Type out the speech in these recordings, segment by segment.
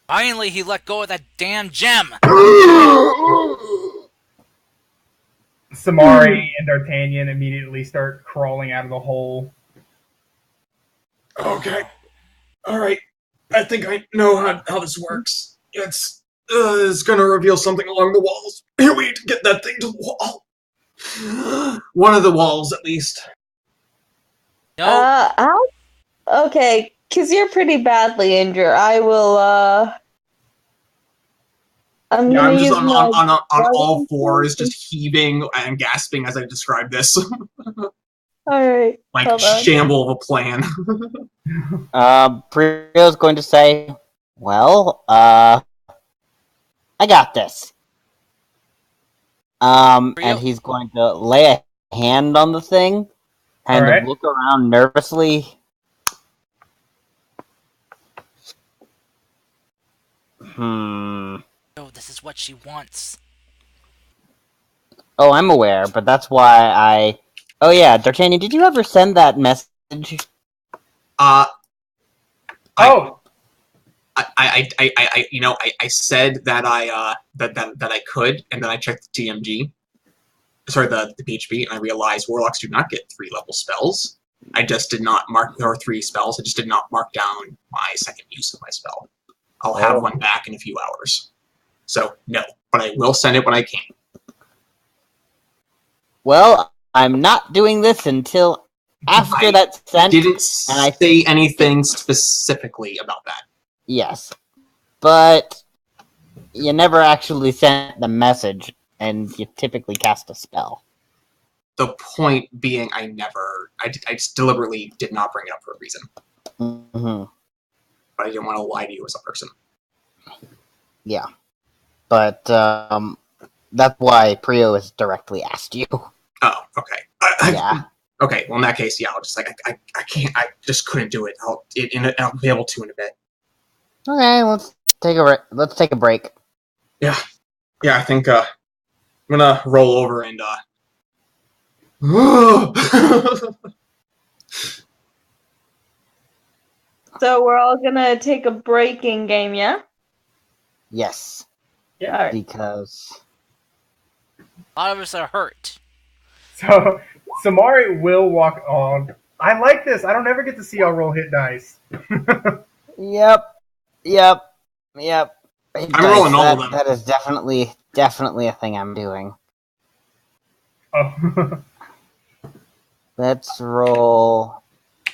Finally, he let go of that damn gem! Samari and D'Artagnan immediately start crawling out of the hole. Okay. Alright. I think I know how this works. It's gonna reveal something along the walls. Here, we need to get that thing to the wall. One of the walls, at least. No. How? Okay, because you're pretty badly injured. I will, I'm just use on all fours, just heaving and gasping as I describe this. Alright. Like, shamble of a plan. Prio's going to say, well, I got this. And he's going to lay a hand on the thing, kind of look around nervously. Oh, this is what she wants. Oh, I'm aware, but that's why Oh yeah, D'Artagnan, did you ever send that message? I said that I could, and then I checked the TMG. Sorry, the PHP, and I realized warlocks do not get 3-level spells. I just did not mark, or 3 spells. I just did not mark down my second use of my spell. I'll have one back in a few hours. So no, but I will send it when I can. Well, I'm not doing this until after that's sent. Didn't say anything specifically about that. Yes, but you never actually sent the message, and you typically cast a spell. The point being, I just deliberately did not bring it up for a reason. Mm-hmm. But I didn't want to lie to you as a person. Yeah, but that's why Prio has directly asked you. Oh, okay. Yeah. Okay, well in that case, yeah, I'll just I can't, I just couldn't do it. I'll be able to in a bit. Okay, let's take a break. Yeah, I think I'm gonna roll over and So we're all gonna take a break in game, yeah? Yes. Yeah. Right. Because a lot of us are hurt. So Samari will walk on. I like this. I don't ever get to see y'all roll hit dice. Yep. I'm rolling all of them. That is definitely a thing I'm doing. Oh. Let's roll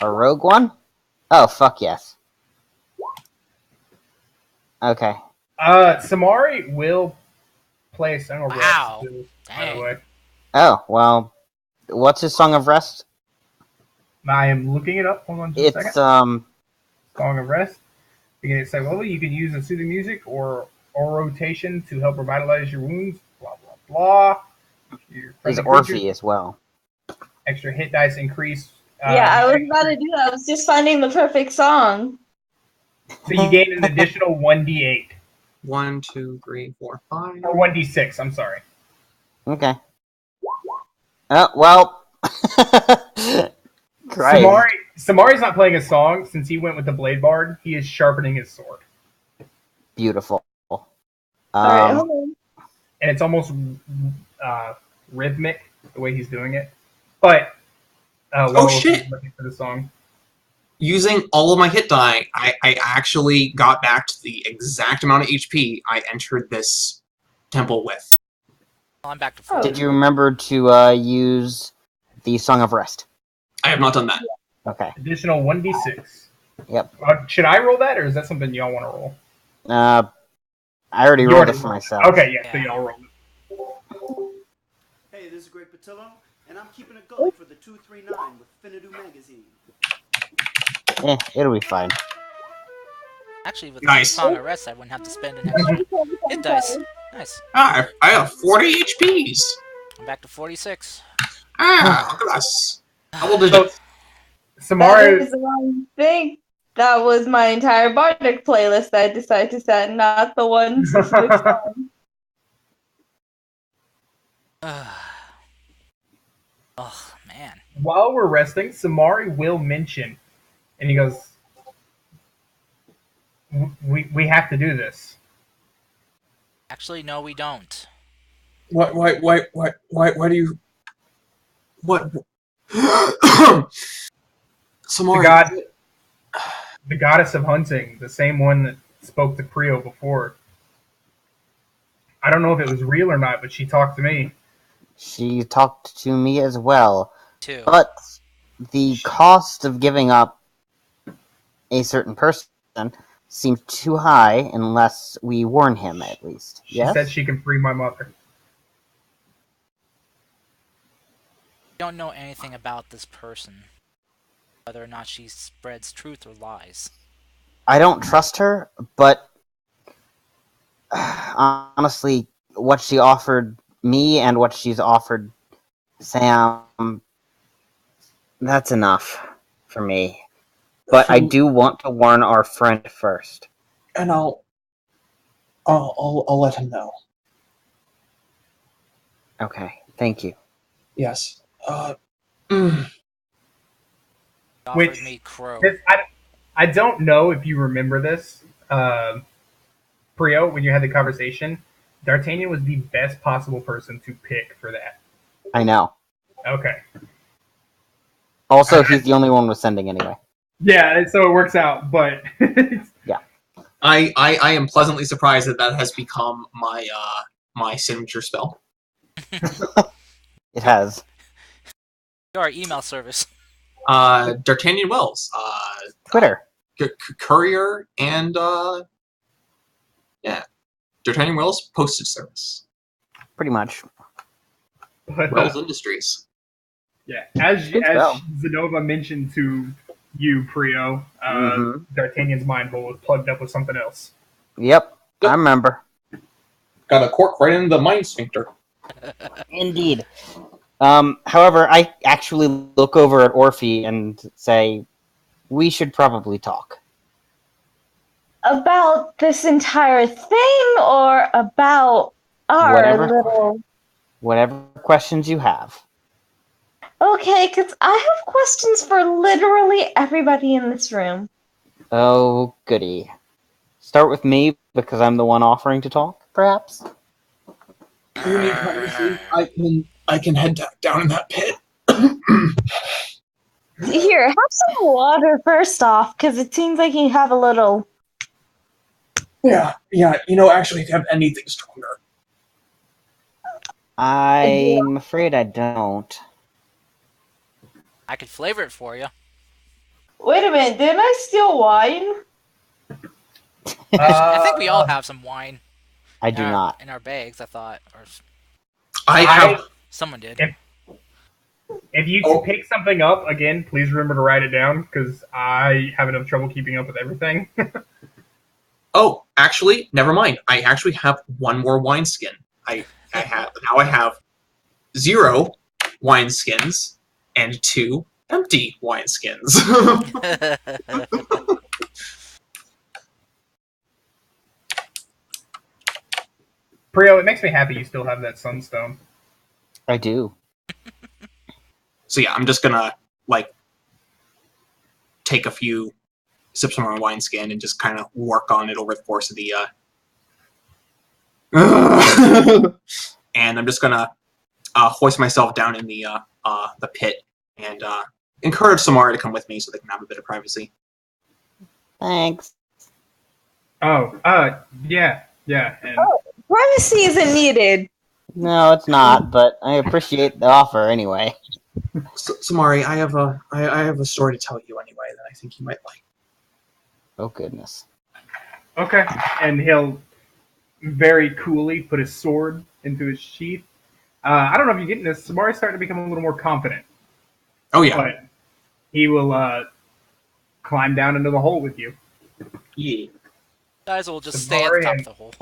a rogue one. Oh, fuck yes. Okay. Samari will play a Song of Wow. Rest too, by the way. Oh, well, what's his Song of Rest? I am looking it up. Hold on just a second. It's, Song of Rest. Beginning at second level, you can use a soothing music or rotation to help revitalize your wounds. Blah, blah, blah. He's Orphe as well. Extra hit dice increase. Yeah, I was about to do that. I was just finding the perfect song. So you gain an additional 1d8. 1, 2, 3, 4, 5. Or 1d6, I'm sorry. Okay. Well. Samari's not playing a song since he went with the Blade Bard. He is sharpening his sword. Beautiful. Alright, hold on. And it's almost rhythmic the way he's doing it. But oh shit! Looking for the song. Using all of my hit die, I actually got back to the exact amount of HP I entered this temple with. I'm back to 4. Did you remember to use the Song of Rest? I have not done that. Okay. Additional 1d6. Yep. Should I roll that, or is that something y'all want to roll? I already rolled it for myself. Okay, yeah, so y'all roll it. Hey, this is Greg Patillo, and I'm keeping it going for the 239 with Finadu Magazine. It'll be fine. Actually, with the Song of Rest, I wouldn't have to spend an extra hit dice. Nice. I have 40 HPs. I'm back to 46. Look at us. Double digits. Samari. That is the wrong thing. That was my entire Bardic playlist that I decided to set, not the one specific song. Oh, man. While we're resting, Samari will mention, and he goes, We have to do this. Actually, no, we don't. Why do you... What? Samari... The goddess of hunting, the same one that spoke to Prio before. I don't know if it was real or not, but she talked to me. She talked to me as well. Too. But the cost of giving up a certain person seems too high unless we warn him, at least. She Yes? said she can free my mother. We don't know anything about this person. Whether or not she spreads truth or lies. I don't trust her, but honestly, what she offered me and what she's offered Sam, that's enough for me. But I do want to warn our friend first. And I'll let him know. Okay, thank you. Yes. Offered me Crow. I don't know if you remember this, Prio, when you had the conversation. D'Artagnan was the best possible person to pick for that. I know. Okay. Also, he's the only one we're sending anyway. Yeah, so it works out, but... Yeah. I am pleasantly surprised that has become my my signature spell. It has. Our email service. D'Artagnan Wells. Twitter. Courier and D'Artagnan Wells postage service. Pretty much. Wells Industries. Yeah, as Zenova mentioned to you, Prio, D'Artagnan's mind hole was plugged up with something else. Yep, I remember. Got a cork right in the mind sphincter. Indeed. However, I actually look over at Orphe and say, we should probably talk. About this entire thing, or about our little... Whatever questions you have. Okay, because I have questions for literally everybody in this room. Oh, goody. Start with me, because I'm the one offering to talk, perhaps? You need privacy. I can head down in that pit. Here, have some water first off, because it seems like you have a little... Yeah, actually, if you have anything stronger. I'm afraid I don't. I could flavor it for you. Wait a minute, didn't I steal wine? I think we all have some wine. I do not. In our bags, I thought. Or I have... Someone did. If you can pick something up, again, please remember to write it down, because I have enough trouble keeping up with everything. Oh, actually, never mind. I actually have one more wineskin. I have 0 wineskins and 2 empty wineskins. Prio, it makes me happy you still have that sunstone. I do. So yeah, I'm just gonna take a few sips from my wineskin and just kind of work on it over the course of the and I'm just gonna hoist myself down in the pit and encourage Samara to come with me so they can have a bit of privacy. Thanks. Oh, yeah. And... Privacy isn't needed. No, it's not, but I appreciate the offer anyway. Samari, I have a story to tell you anyway that I think you might like. Oh, goodness. Okay, and he'll very coolly put his sword into his sheath. I don't know if you're getting this. Samari's starting to become a little more confident. Oh, yeah. But he will climb down into the hole with you. Yeah. Guys will just stay at the top of the hole.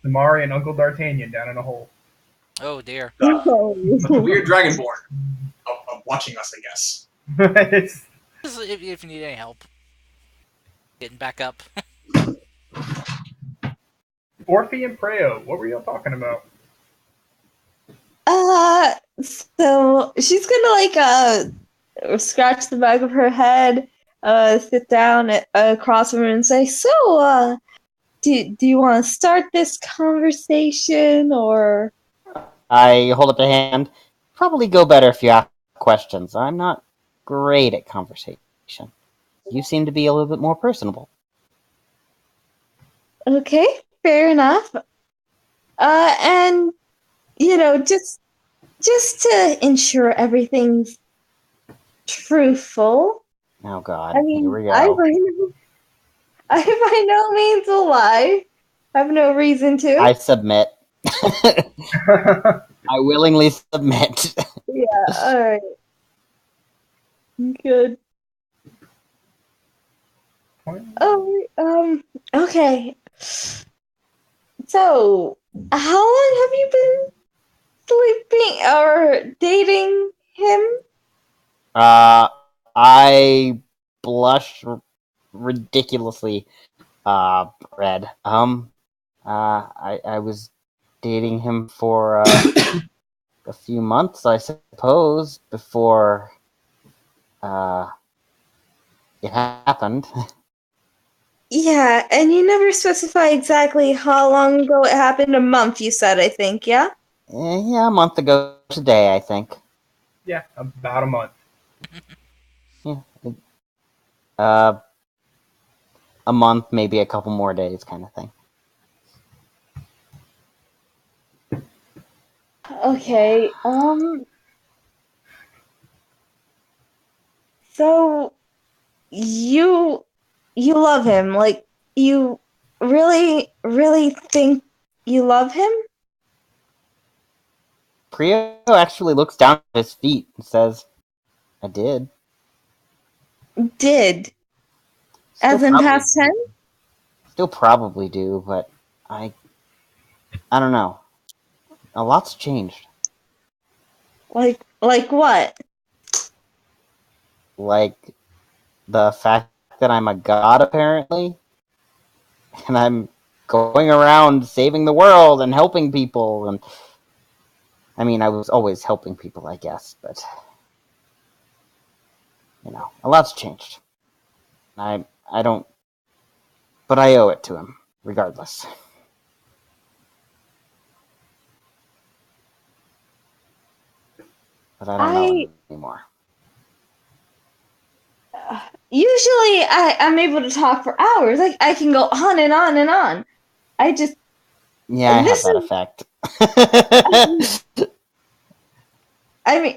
Samari and Uncle D'Artagnan down in a hole. Oh, dear. The weird dragonborn of watching us, I guess. If you need any help. Getting back up. Orphe and Preo, what were y'all talking about? So she's gonna scratch the back of her head sit down across from him and say, "So, do you want to start this conversation or?" I hold up a hand. Probably go better if you ask questions. I'm not great at conversation. You seem to be a little bit more personable. Okay, fair enough. And just to ensure everything's truthful. Oh God, I here mean, we I go. by no means will lie. I have no reason to. I submit. I willingly submit. Yeah, alright. Good. Oh, okay. So, how long have you been sleeping or dating him? I blush ridiculously red. I was dating him for a few months, I suppose, before it happened. Yeah, and you never specify exactly how long ago it happened. A month, you said, I think, yeah? Yeah, a month ago today, I think. Yeah, about a month. Yeah. Uh, a month, maybe a couple more days, kind of thing. Okay, so you love him, like you really think you love him? Priyo actually looks down at his feet and says, I did. Did, Still as in probably past tense? Still probably do, but I don't know. A lot's changed. Like what? Like the fact that I'm a god, apparently, and I'm going around saving the world and helping people. And I mean, I was always helping people, I guess, but a lot's changed. I don't, but I owe it to him, regardless. But I don't know I him anymore. usually I'm able to talk for hours. Like I can go on and on and on. I just Yeah, I have this that is effect. I mean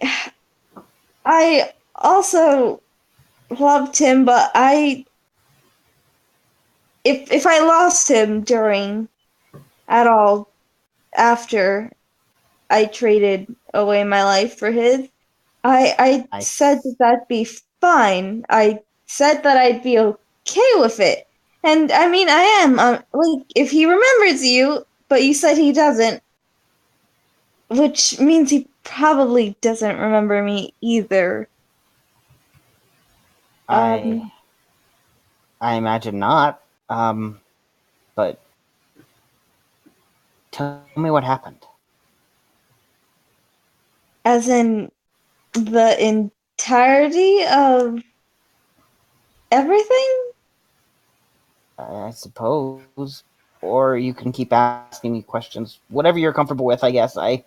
I also loved him, but if I lost him during at all after I traded away my life for his, I I, said that that'd be fine. I said that I'd be okay with it. And I mean, I am. Like, if he remembers you, but you said he doesn't, which means he probably doesn't remember me either. I, Um, I imagine not. But tell me what happened. as in the entirety of everything? I suppose. Or you can keep asking me questions. Whatever you're comfortable with, I guess. No. I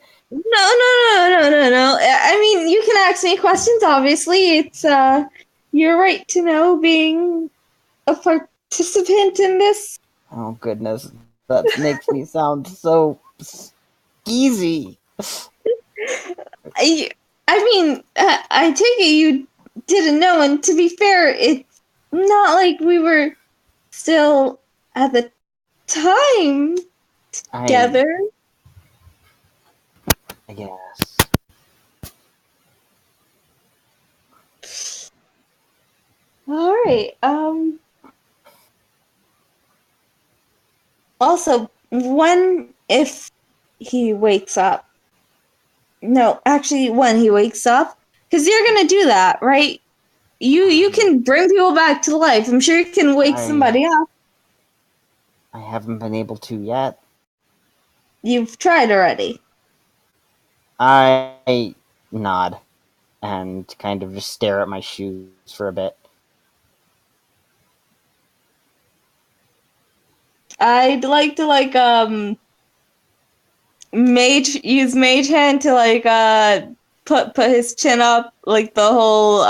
mean, you can ask me questions, obviously. It's, your right to know being a participant in this. Oh, goodness. That makes me sound so easy. I, I mean, I take it you didn't know, and to be fair, it's not like we were still at the time I together. guess. All right. Also, if he wakes up? No, actually, when he wakes up, because you're gonna do that, right? You can bring people back to life. I'm sure you can wake I somebody up. I haven't been able to yet. You've tried already. I nod and kind of just stare at my shoes for a bit. I'd like to use mage hand to put his chin up, like the whole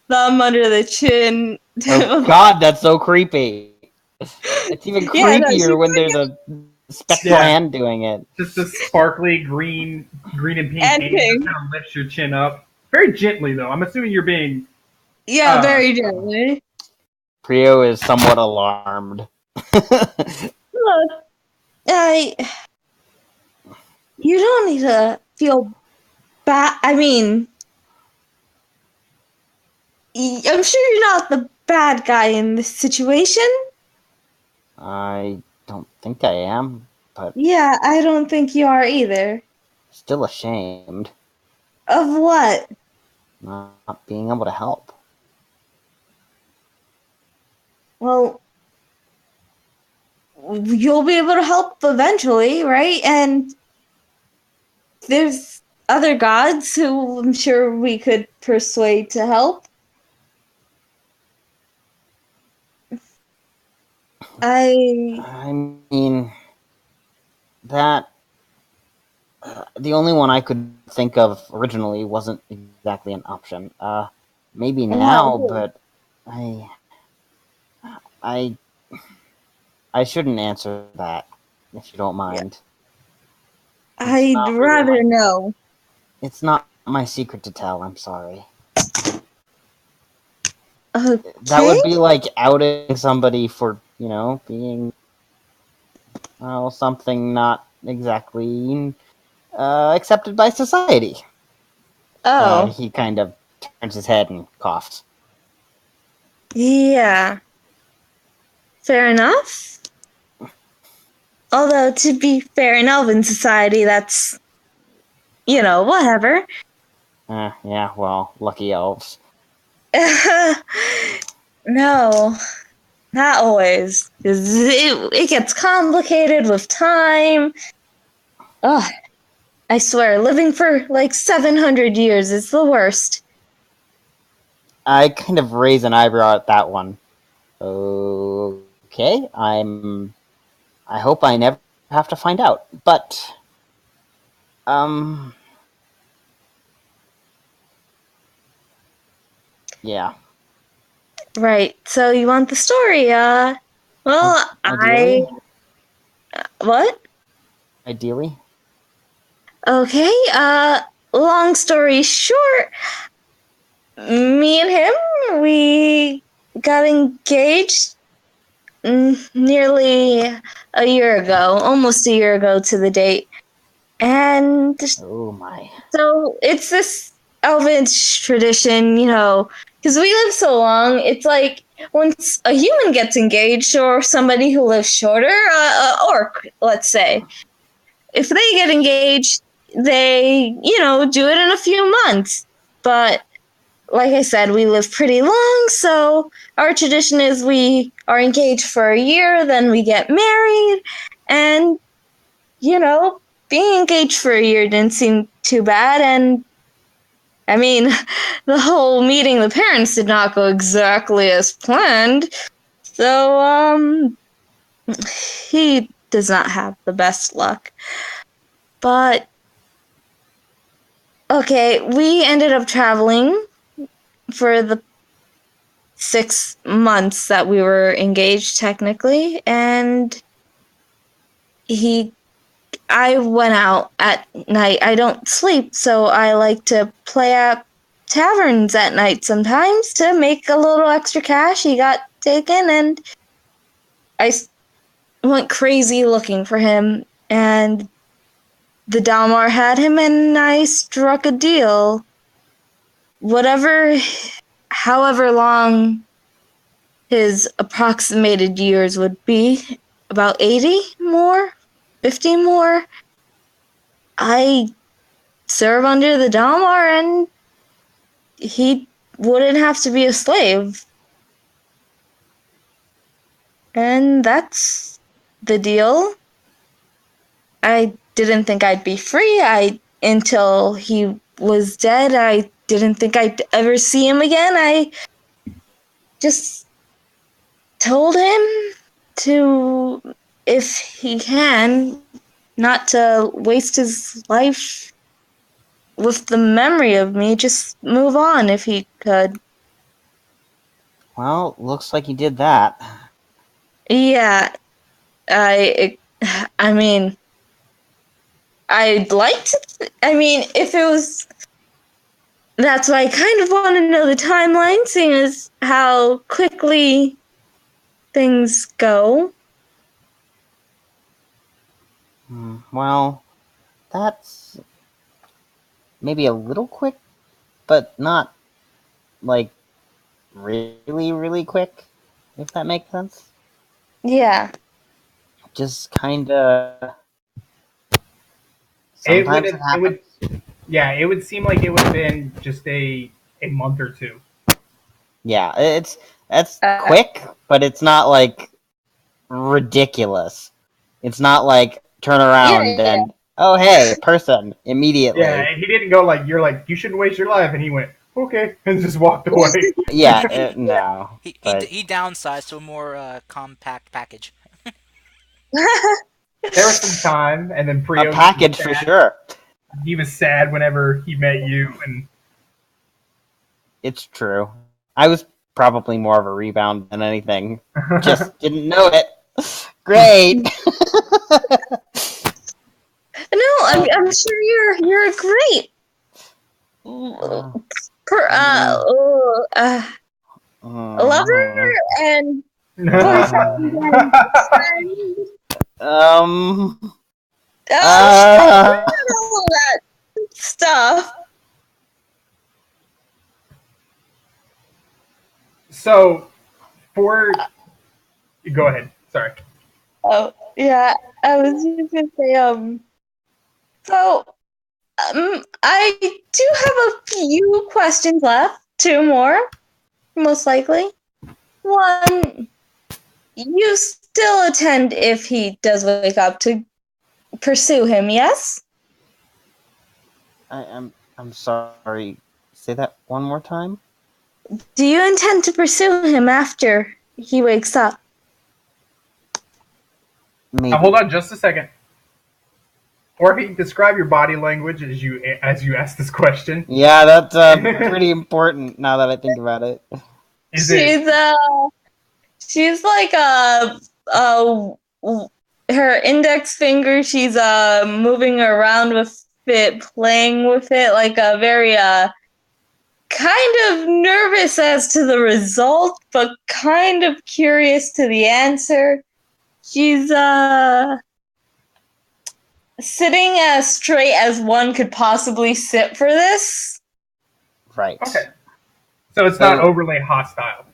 thumb under the chin. Oh God, that's so creepy. It's even Yeah, no, creepier when there's a spectral Yeah. hand doing it. Just a sparkly green and pink And hand pink. just kind of lifts your chin up. Very gently, though. I'm assuming you're being. Yeah, very gently. Prio is somewhat alarmed. Look, you don't need to feel bad. I mean, I'm sure you're not the bad guy in this situation. I don't think I am, but Yeah, I don't think you are either. still ashamed. Of what? Not being able to help. Well, you'll be able to help eventually, right? And there's other gods who I'm sure we could persuade to help. I mean, that the only one I could think of originally wasn't exactly an option. Maybe now, Well, but I shouldn't answer that if you don't mind. I'd rather know. It's not my secret to tell. I'm sorry. Okay. That would be like outing somebody for, being, well, something not exactly accepted by society. Oh. He kind of turns his head and coughs. Yeah. Fair enough. Although, to be fair, in Elven society, that's, whatever. Yeah, well, lucky elves. No, not always. 'Cause it gets complicated with time. Ugh, I swear, living for like 700 years is the worst. I kind of raise an eyebrow at that one. Okay, I hope I never have to find out. But, yeah. Right, so you want the story, well, Ideally? What? Ideally? Okay, long story short, me and him, we got engaged nearly a year ago, almost a year ago to the date. And Oh my. so it's this Elven tradition, because we live so long, it's like once a human gets engaged or somebody who lives shorter, orc, let's say, if they get engaged, they, do it in a few months. But like I said, we live pretty long, so our tradition is we are engaged for a year, then we get married, and, being engaged for a year didn't seem too bad, and I mean, the whole meeting the parents did not go exactly as planned, so, he does not have the best luck. But, okay, we ended up traveling for the 6 months that we were engaged, technically, and I went out at night. I don't sleep, so I like to play at taverns at night sometimes to make a little extra cash. He got taken, and I went crazy looking for him, and the Dalmar had him, and I struck a deal. However long his approximated years would be, about 80 more, 50 more. I serve under the Dalmar, and he wouldn't have to be a slave. And that's the deal. I didn't think I'd be free. Until he was dead, I didn't think I'd ever see him again. I just told him to if he can, not to waste his life with the memory of me, just move on if he could. Well, looks like you did that. Yeah, I mean, I'd like to. If it was, that's why I kind of want to know the timeline, seeing as how quickly things go. Well, that's maybe a little quick, but not like really, really quick, if that makes sense. Yeah. Just kind of. It Sometimes it happens. it would seem like it would have been just a month or two. Yeah, that's quick, but it's not like ridiculous. It's not like turn around Yeah. and oh hey, person immediately. Yeah, he didn't go like you're like you shouldn't waste your life, and he went okay and just walked away. Yeah, no. But He downsized to a more compact package. There was some time, and then a Prio package for sure. he was sad whenever he met you, and It's true. I was probably more of a rebound than anything. Just didn't know it. Great. No, I'm sure you're great. Lover and boyfriend and friend. Um. All that stuff. so for go ahead. Sorry. Oh yeah, I was just gonna say So I do have a few questions left. Two more, most likely. One, you still attend if he does wake up to pursue him, yes? I'm sorry. Say that one more time. Do you intend to pursue him after he wakes up? Maybe. Now, hold on just a second. Orphe, describe your body language as you ask this question. Yeah, that's pretty important now that I think about it. She's like her index finger, she's moving around with it, playing with it, like a very kind of nervous as to the result, but kind of curious to the answer. She's sitting as straight as one could possibly sit for this. Right. Okay. So it's not overly hostile.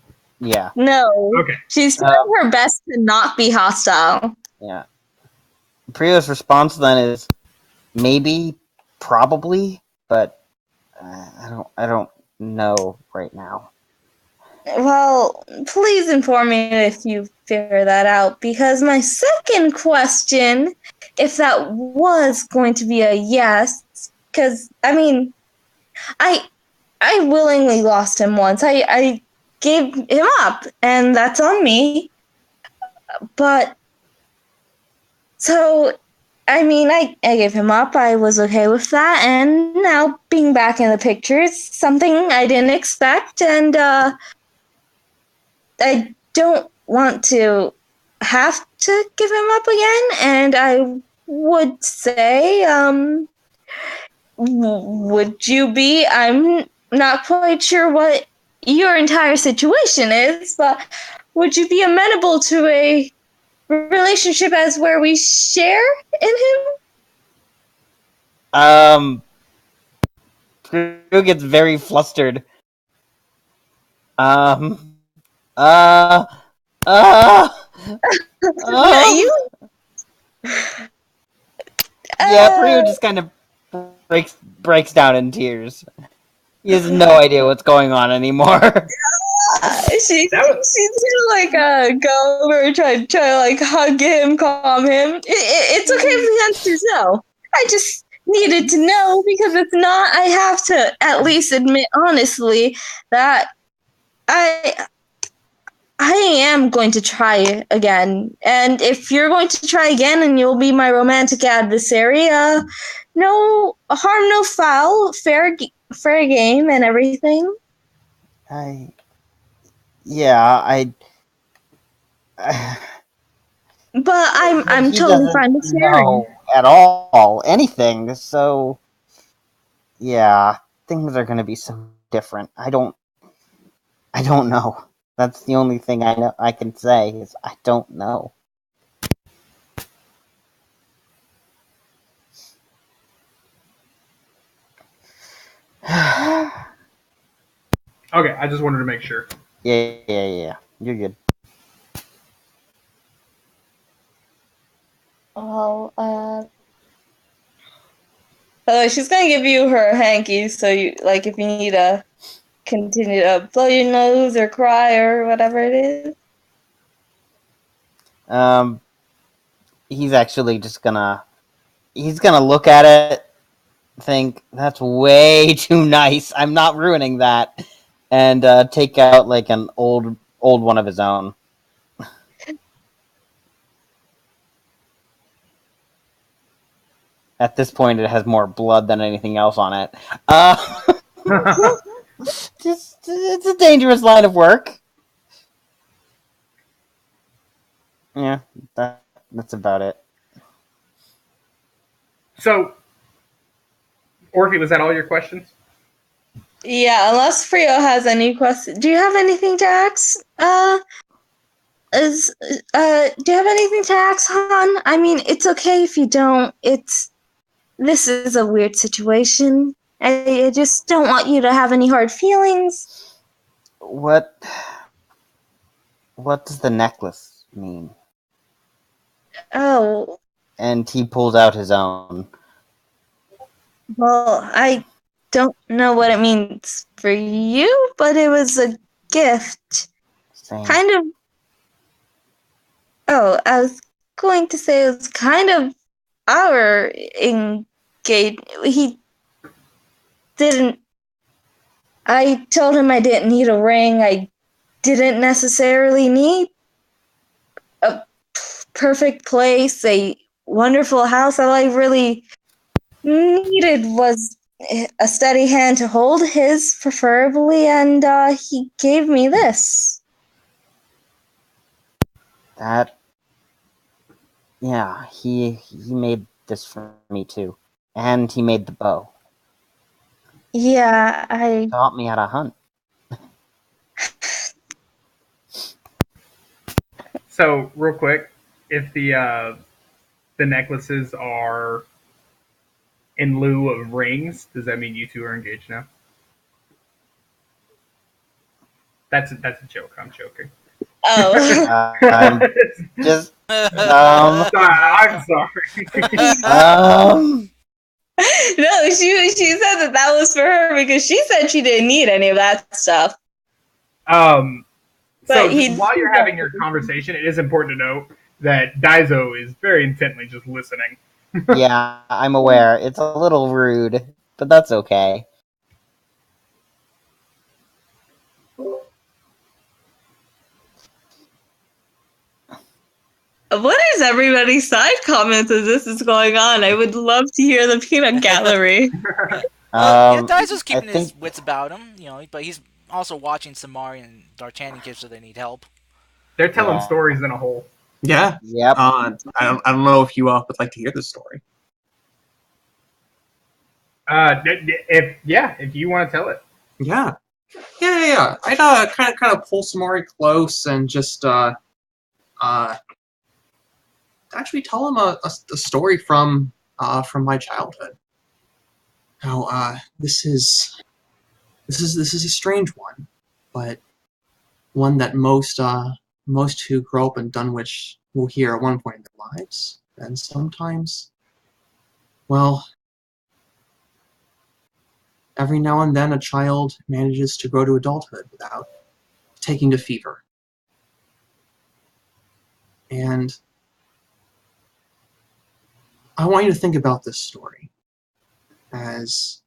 Yeah. No. Okay. She's trying her best to not be hostile. Yeah. Prio's response then is maybe, probably, but I don't know right now. Well, please inform me if you figure that out, because my second question, if that was going to be a yes, because I willingly lost him once. I gave him up, and that's on me. But so I gave him up. I was okay with that, and now being back in the picture is something I didn't expect, and I don't want to have to give him up again, and I would say, would you be? I'm not quite sure what your entire situation is, but would you be amenable to a relationship as where we share in him? Prio gets very flustered. Yeah, Prio just kind of breaks down in tears. He has no idea what's going on anymore. She's gonna like go over and try to like hug him, calm him. It's okay if the answer's no. I just needed to know, because if not, I have to at least admit honestly that I I am going to try again. And if you're going to try again and you'll be my romantic adversary, no harm, no foul, fair game and everything. Yeah, But but I'm he totally doesn't fine with sharing. know at all anything, so yeah, things are gonna be so different. I don't know. That's the only thing I know I can say is I don't know. Yeah, Okay, I just wanted to make sure. yeah. You're good. Well, she's gonna give you her hanky, so you like if you need to continue to blow your nose or cry or whatever it is. He's actually just gonna look at it, think that's way too nice. I'm not ruining that, and take out like an old one of his own. At this point, it has more blood than anything else on it. It's a dangerous line of work. Yeah, that's about it. So, Orphe, was that all your questions? Yeah, unless Frio has any questions. Do you have anything to ask? Do you have anything to ask, Han? I mean, it's okay if you don't. This is a weird situation. I just don't want you to have any hard feelings. What does the necklace mean? Oh, And he pulls out his own. well, I don't know what it means for you, but it was a gift. Same. Kind of. Oh, I was going to say it was kind of our engagement. He didn't. I told him I didn't need a ring. I didn't necessarily need a perfect place, a wonderful house. All I really needed was a steady hand to hold his, preferably, and he gave me this. That. Yeah, he made this for me too, and he made the bow. Yeah, I. Taught me how to hunt. So, real quick, if the necklaces are in lieu of rings, does that mean you two are engaged now? That's a joke. I'm joking. Oh. I'm just I'm sorry. No, she said that was for her because she said she didn't need any of that stuff. So But while you're having your conversation, it is important to note that Daizo is very intently just listening. Yeah, I'm aware. It's a little rude, but that's okay. What is everybody's side comments as this is going on? I would love to hear the peanut gallery. Yeah, Daizo's I keeping his think wits about him, but he's also watching Samari and D'Artagnan in case they need help. They're telling Yeah. stories in a whole. Yeah. Yep. I don't know if you would like to hear this story. If you want to tell it. Yeah. I'd kind of pull Samari close and just actually tell him a story from my childhood. Now, this is a strange one, but one that most who grow up in Dunwich will hear at one point in their lives, and sometimes, well, every now and then a child manages to grow to adulthood without taking to fever. And I want you to think about this story as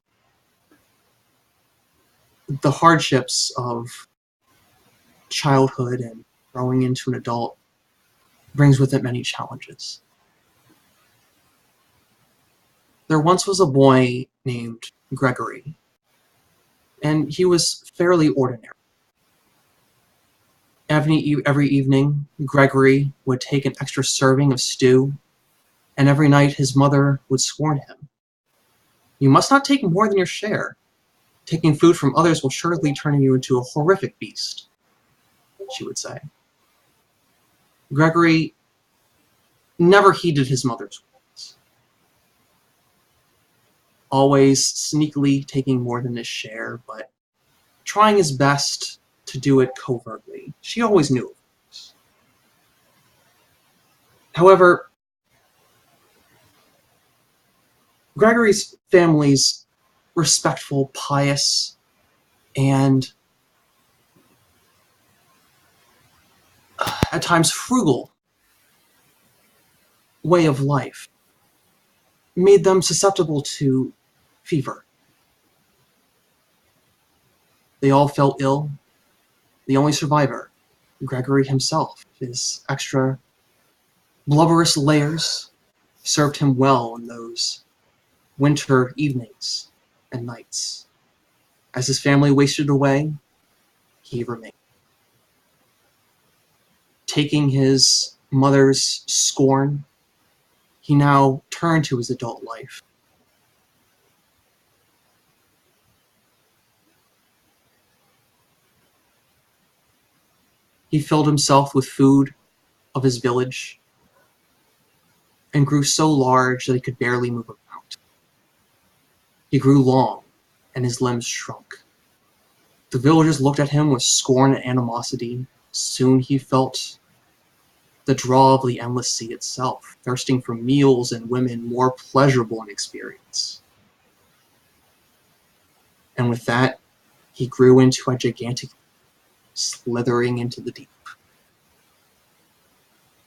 the hardships of childhood and growing into an adult brings with it many challenges. There once was a boy named Gregory, and he was fairly ordinary. Every evening, Gregory would take an extra serving of stew, and every night his mother would warn him, "You must not take more than your share. Taking food from others will surely turn you into a horrific beast," she would say. Gregory never heeded his mother's words, always sneakily taking more than his share, but trying his best to do it covertly. She always knew, of course. However, Gregory's family's respectful, pious, and at times frugal way of life made them susceptible to fever. They all fell ill. The only survivor, Gregory himself, his extra blubberous layers served him well in those winter evenings and nights. As his family wasted away, he remained. Taking his mother's scorn, he now turned to his adult life. He filled himself with food of his village and grew so large that he could barely move about. He grew long, and his limbs shrunk. The villagers looked at him with scorn and animosity. Soon he felt the draw of the endless sea itself, thirsting for meals and women more pleasurable in experience. And with that, he grew into a gigantic, slithering into the deep.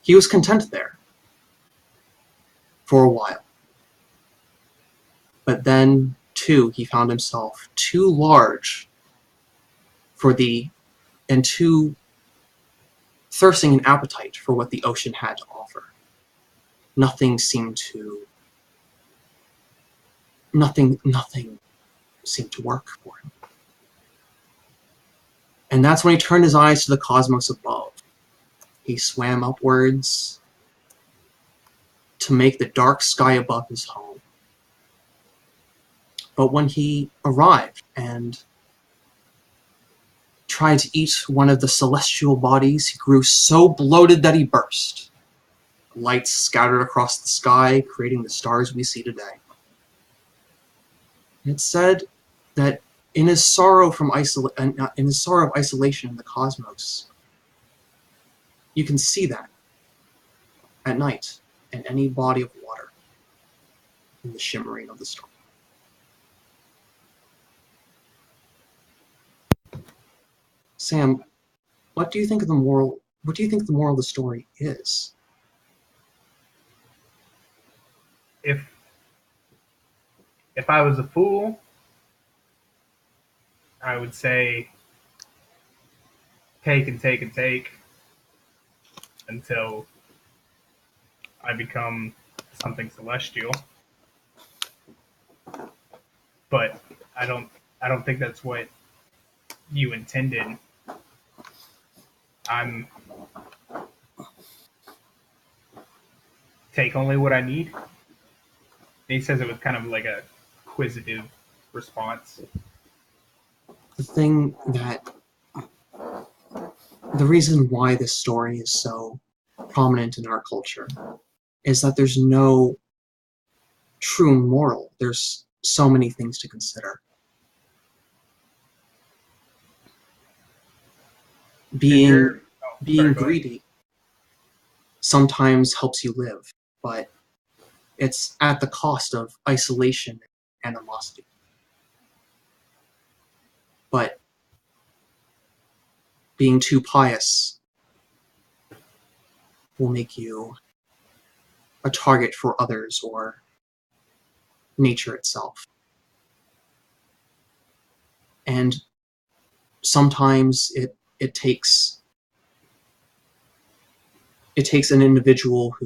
He was content there for a while. But then, too, he found himself too large and too thirsting an appetite for what the ocean had to offer. Nothing seemed to work for him. And that's when he turned his eyes to the cosmos above. He swam upwards to make the dark sky above his home. But when he arrived and tried to eat one of the celestial bodies, he grew so bloated that he burst. Lights scattered across the sky, creating the stars we see today. It's said that in his sorrow of isolation in the cosmos, you can see that at night in any body of water, in the shimmering of the stars. Sam, what do you think the moral of the story is? If I was a fool, I would say take and take and take until I become something celestial. But I don't think that's what you intended. I'm take only what I need. And he says it with kind of like a inquisitive response. The reason why this story is so prominent in our culture is that there's no true moral. There's so many things to consider. Being greedy sometimes helps you live, but it's at the cost of isolation and animosity. But being too pious will make you a target for others or nature itself. And sometimes it takes it takes an individual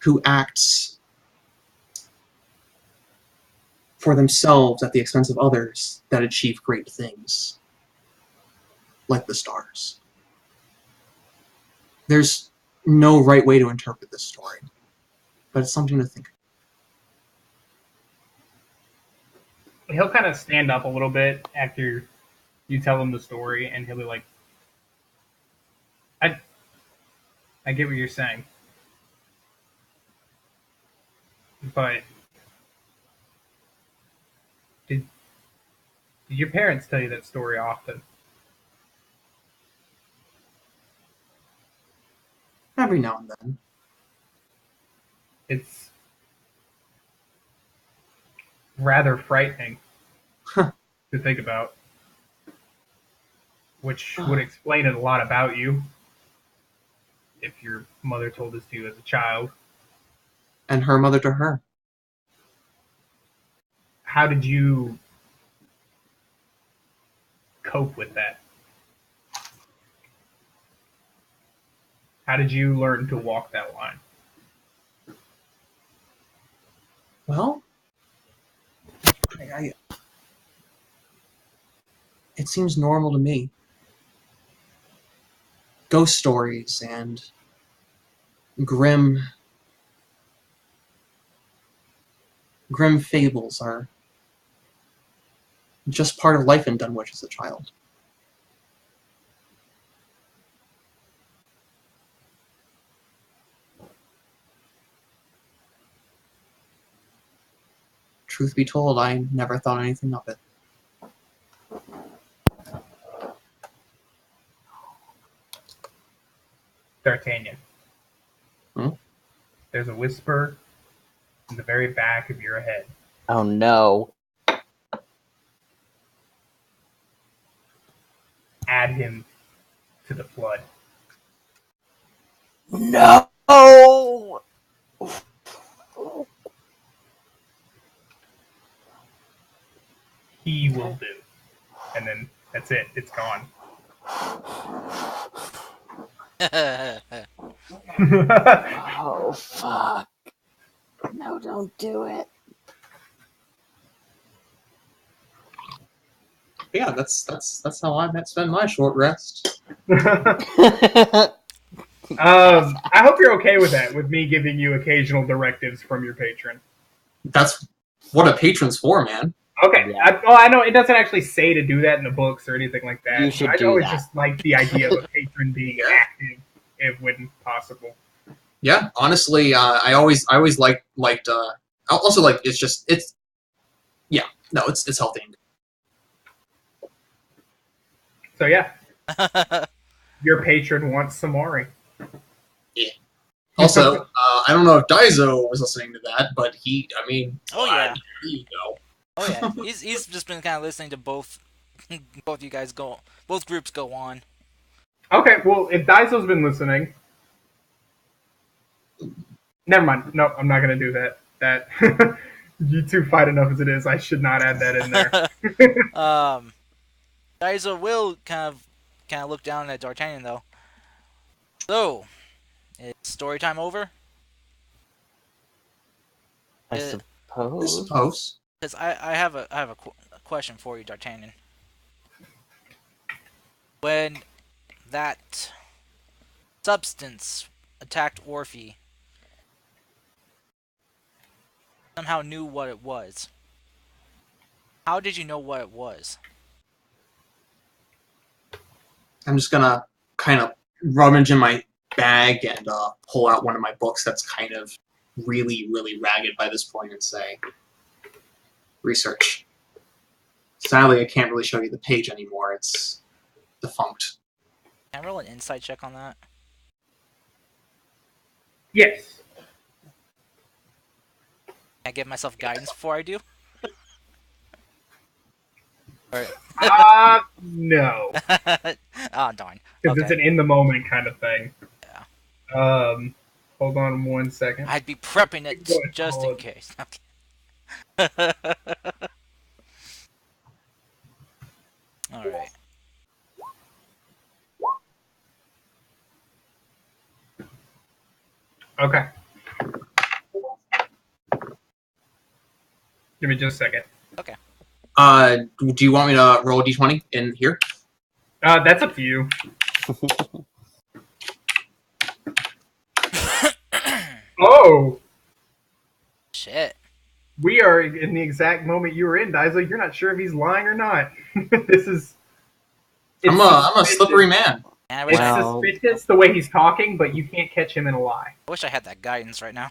who acts for themselves at the expense of others that achieve great things, like the stars. There's no right way to interpret this story, but it's something to think about. He'll kind of stand up a little bit after you tell him the story, and he'll be like, I get what you're saying. But did your parents tell you that story often? Every now and then. It's rather frightening to think about, which would explain it a lot about you if your mother told this to you as a child. And her mother to her. How did you cope with that? How did you learn to walk that line? Well, it seems normal to me. Ghost stories and grim fables are just part of life in Dunwich as a child. Truth be told, I never thought anything of it. D'Artagnan. Hmm? There's a whisper in the very back of your head. Oh no. Add him to the flood. No! He will do. And then that's it. It's gone. Oh, fuck. No, don't do it. Yeah, that's how I spend my short rest. I hope you're okay with that, with me giving you occasional directives from your patron. That's what a patron's for, man. Okay. Yeah. I know it doesn't actually say to do that in the books or anything like that. You should I do always that. just like the idea of a patron being active, if when possible. Yeah, honestly, I always liked. Also, like it's healthy. So yeah, your patron wants Samari. Also, I don't know if Daizo was listening to that, but Oh yeah. there you go. Oh yeah. He's just been kind of listening to both you guys both groups go on. Okay, well, if Daizo's been listening, never mind. No, I'm not gonna do that. That you two fight enough as it is. I should not add that in there. Daiso will kind of look down at D'Artagnan though. So, is story time over? I I suppose. suppose. Because I have a question for you, D'Artagnan. When that substance attacked Orphe, somehow knew what it was. How did you know what it was? I'm just gonna kind of rummage in my bag and pull out one of my books that's kind of really, really ragged by this point and say, research. Sadly, I can't really show you the page anymore. It's defunct. Can I roll an insight check on that? Yes. Can I give myself guidance before I do? Or... No. Oh, darn. Because Okay. it's an in the moment kind of thing. Yeah. Hold on 1 second. I'd be prepping it just in case. Okay. Alright. Okay. Give me just a second. Okay. Do you want me to roll a d20 in here? That's up to you. Oh, Shit. we are in the exact moment you were in, Daiso. You're not sure if he's lying or not. This is. I'm a slippery man. Man, I wish, It's Well- suspicious the way he's talking, but you can't catch him in a lie. I wish I had that guidance right now.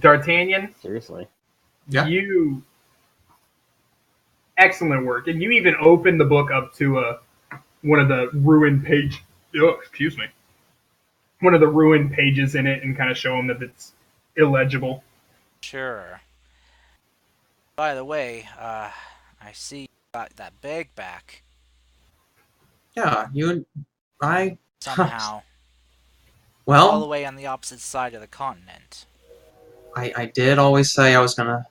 D'Artagnan, Seriously. Yeah. you. Excellent work. And you even opened the book up to one of the ruined page. Oh, excuse me. One of the ruined pages in it and kind of show him that it's illegible. Sure. By the way, I see you got that bag back Yeah, you and I. somehow. All the Well, way on the opposite side of the continent. I did always say I was gonna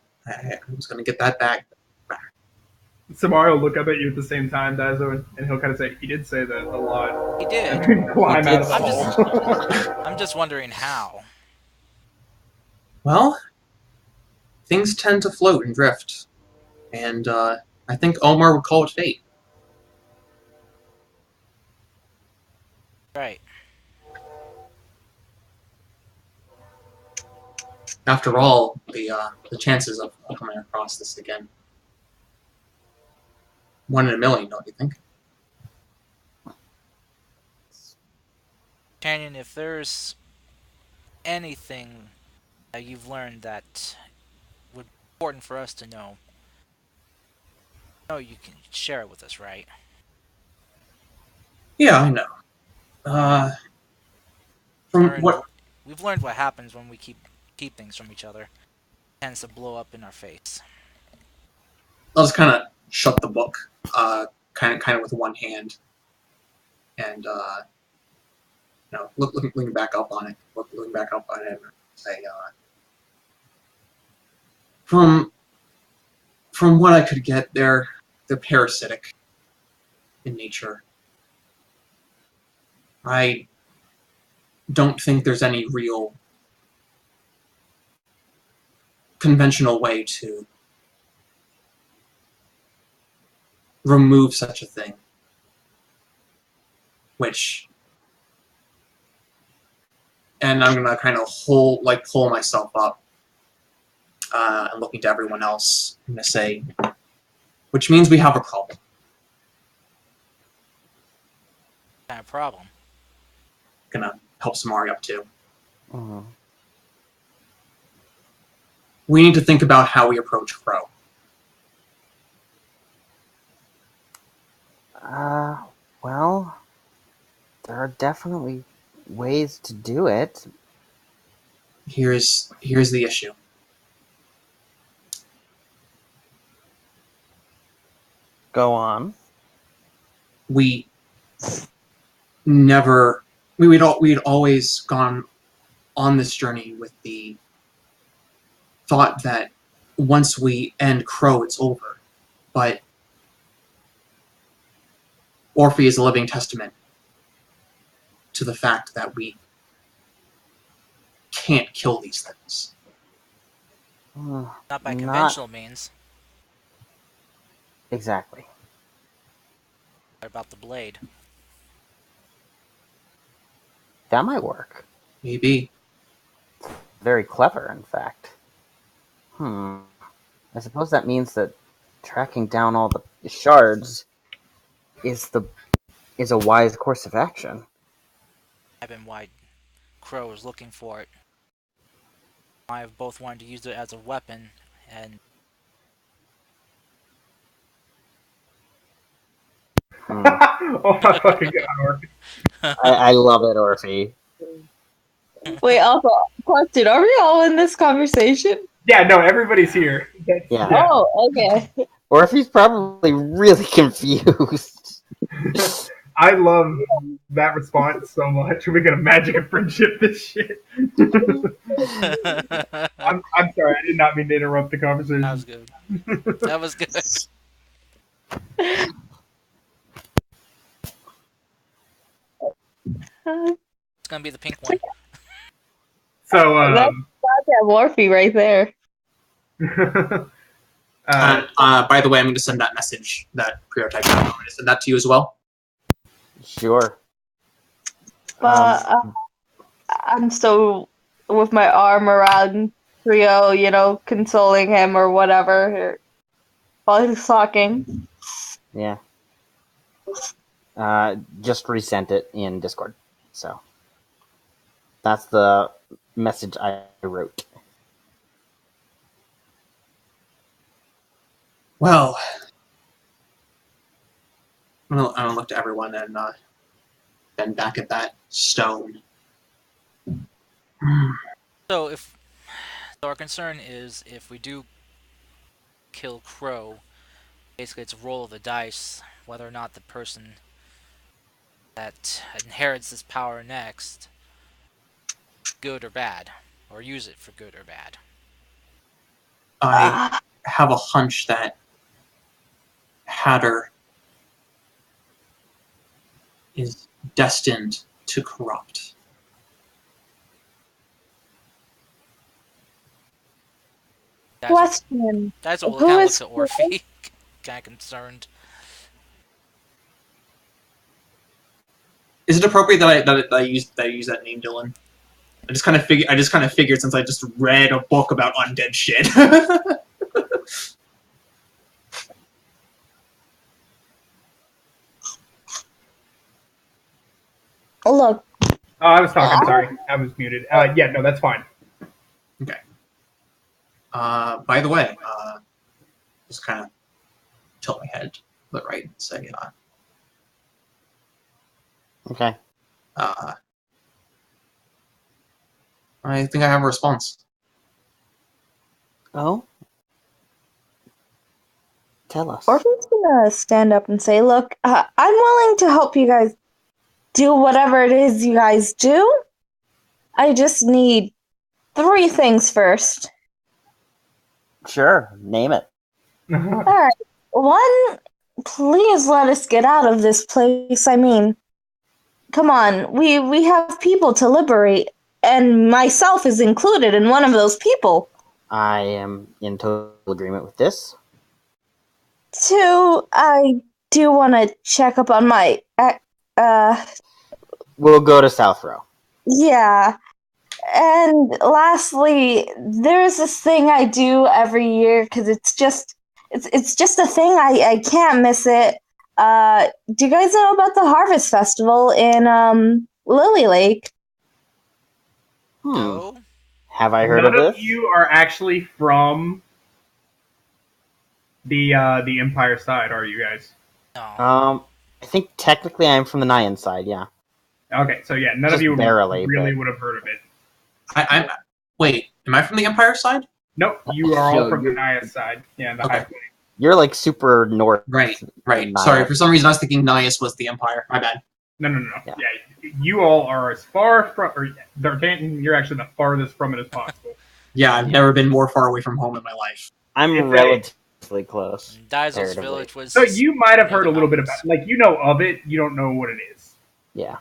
get that back. Samara will look up at you at the same time, Daiso, and he'll kind of say, he did say that a lot. He did. And then climb He out did of the say- hole. I'm just wondering how. Well, things tend to float and drift, and I think Omar would call it fate. Right. After all, the chances of coming across this again, 1 in a million, don't you think? Canyon, if there's anything that you've learned that would be important for us to know, you can share it with us, right? Yeah, I know. From what? We've learned what happens when we keep things from each other. It tends to blow up in our face. I'll just kind of shut the book, kind of with one hand, and looking back up on it, and say, from what I could get, they're parasitic in nature. I don't think there's any real conventional way to remove such a thing, and I'm gonna kind of pull myself up, and looking to everyone else, I'm gonna say, which means we have a problem. Kind of problem. Gonna help Samari up too. Mhm. We need to think about how we approach Crow. Well, there are definitely ways to do it. Here's the issue. Go on. We'd always gone on this journey with the thought that once we end Crow, it's over. But Orphe is a living testament to the fact that we can't kill these things. Not by conventional means. Exactly. What about the blade? That might work. Maybe. Very clever, in fact. I suppose that means that tracking down all the shards is a wise course of action. I've been why Crow was looking for it. I have both wanted to use it as a weapon, and Oh my fucking god. I love it, Orphe. Wait, also, question: are we all in this conversation? Yeah, no, everybody's here. Yeah. Oh, okay. Orphe's probably really confused. I love that response so much. We're gonna magic of friendship this shit. I'm sorry, I did not mean to interrupt the conversation. that was good. That was good. It's gonna be the pink one. So, That's goddamn Morphe right there. By the way, I'm going to send that message, that prototype. I'm going to send that to you as well. Sure. But I'm still with my arm around Trio, consoling him or whatever while he's talking. Yeah. Just resent it in Discord. So that's the message I wrote. Well, I'm gonna look to everyone and then back at that stone. So our concern is if we do kill Crow, basically it's a roll of the dice whether or not the person that inherits this power next, good or bad, or use it for good or bad. I have a hunch that Hatter is destined to corrupt. Question. That's what Who kind of is looks at Orphe, kind of concerned. Is it appropriate that I use that name, Dylan? I just kind of figured since I just read a book about undead shit. Look. Oh, I was talking. Sorry, I was muted. Yeah, no, that's fine. Okay. By the way, just kind of tilt my head to the right and say, Okay. I think I have a response. Oh? Tell us. Orphe's gonna stand up and say, look, I'm willing to help you guys do whatever it is you guys do. I just need 3 things first. Sure, name it. Alright. 1, please let us get out of this place. I mean, come on, we have people to liberate, and myself is included in one of those people. I am in total agreement with this. 2, I do want to check up on my, We'll go to South Row. yeah. And lastly, there's this thing I do every year because it's just a thing. I can't miss it. Do you guys know about the Harvest Festival in Lily Lake? No. Have I heard None of of this? you are actually from the Empire side, are you guys? No. I think technically I'm from the Nyan side, yeah. Okay, so yeah, none Just of you barely, really but- would have heard of it. Wait, am I from the Empire side? Nope, you are all So from the you're- Naya side. Yeah, the Okay. High Plains. You're like super north. Right. Naya. Sorry, for some reason I was thinking Nias was the Empire. My bad. No. Yeah. Yeah, you all are as far from, or D'Artagnan, you're actually the farthest from it as possible. Yeah, I've never been more far away from home in my life. I'm It's relatively close. Daisel's comparatively. village was. So you might have near heard the a little bit mountains. about, like, you know of it, you don't know what it is. Yeah.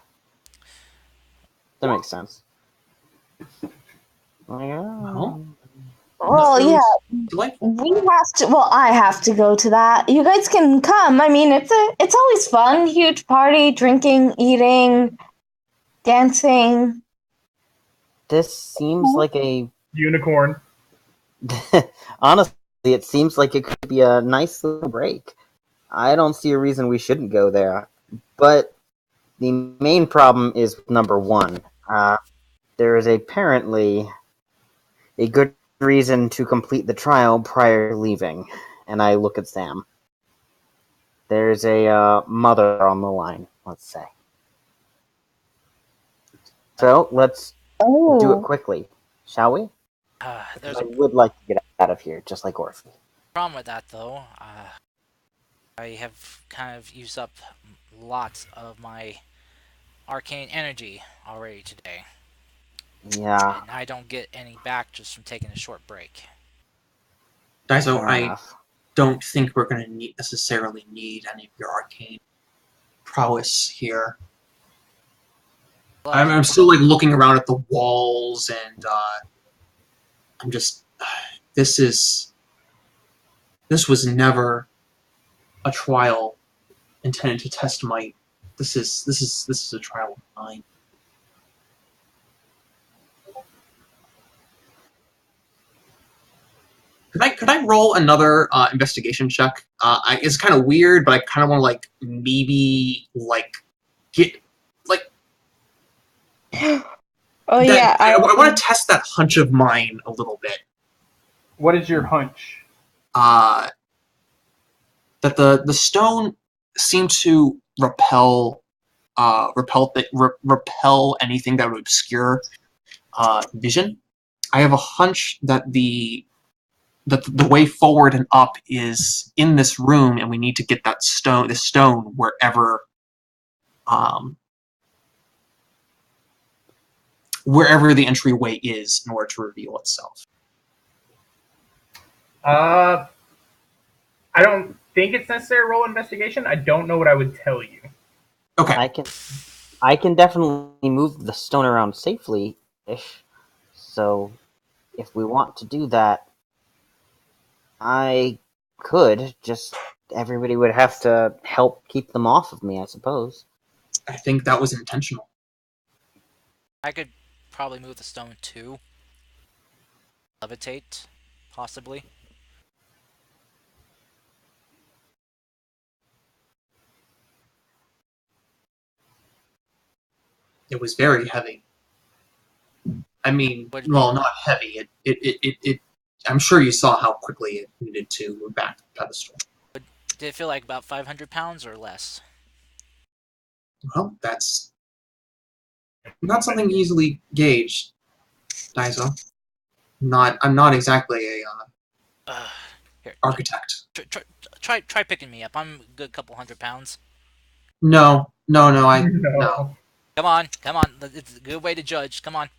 That makes sense. Well, Well, yeah, delightful. we have to. Well, I have to go to that. You guys can come. I mean, it's always fun. Huge party, drinking, eating, dancing. This seems like a... Unicorn. Honestly, it seems like it could be a nice little break. I don't see a reason we shouldn't go there. But the main problem is number 1. There is apparently a good reason to complete the trial prior to leaving. And I look at Sam. There's a mother on the line, let's say. So, let's do it quickly, shall we? There's I a would like to get out of here, just like Orphe. problem with that, though. I have kind of used up lots of my arcane energy already today. Yeah. And I don't get any back just from taking a short break. Daiso, Fair I enough. don't think we're going to necessarily need any of your arcane prowess here. I'm still like looking around at the walls, and I'm just. This was never a trial intended to test might. This is a trial of mine. Could I roll another investigation check? It's kind of weird, but I kind of want to like maybe like get like. Oh yeah, I want to test that hunch of mine a little bit. What is your hunch? That the stone seemed to repel anything that would obscure vision. I have a hunch that the way forward and up is in this room, and we need to get this stone wherever the entryway is in order to reveal itself. I don't think it's necessary to roll investigation. I don't know what I would tell you. Okay. I can definitely move the stone around safely-ish. So, if we want to do that, I could. Just everybody would have to help keep them off of me, I suppose. I think that was intentional. I could probably move the stone too. Levitate, possibly. It was very heavy. I mean, well, not heavy. It I'm sure you saw how quickly it needed to move back to the pedestal. Did it feel like about 500 pounds or less? Well, that's not something easily gauged, Daiso. I'm not exactly a Here, architect. try picking me up. I'm a good couple 100 pounds. No. No. Come on. It's a good way to judge. Come on.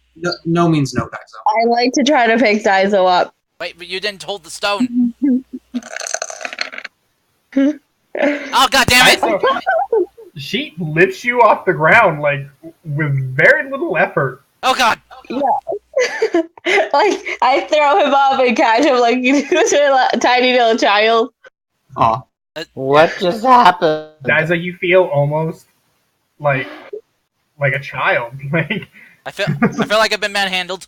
No means no, Daiso. I like to try to pick Daiso up. Wait, but you didn't hold the stone. Oh, god damn it! Daiso, she lifts you off the ground like with very little effort. Oh god! Yeah. Like, I throw him up and catch him like you do to a tiny little child. Aw. What just happened? Daiso, you feel almost like a child. Like I feel like I've been manhandled.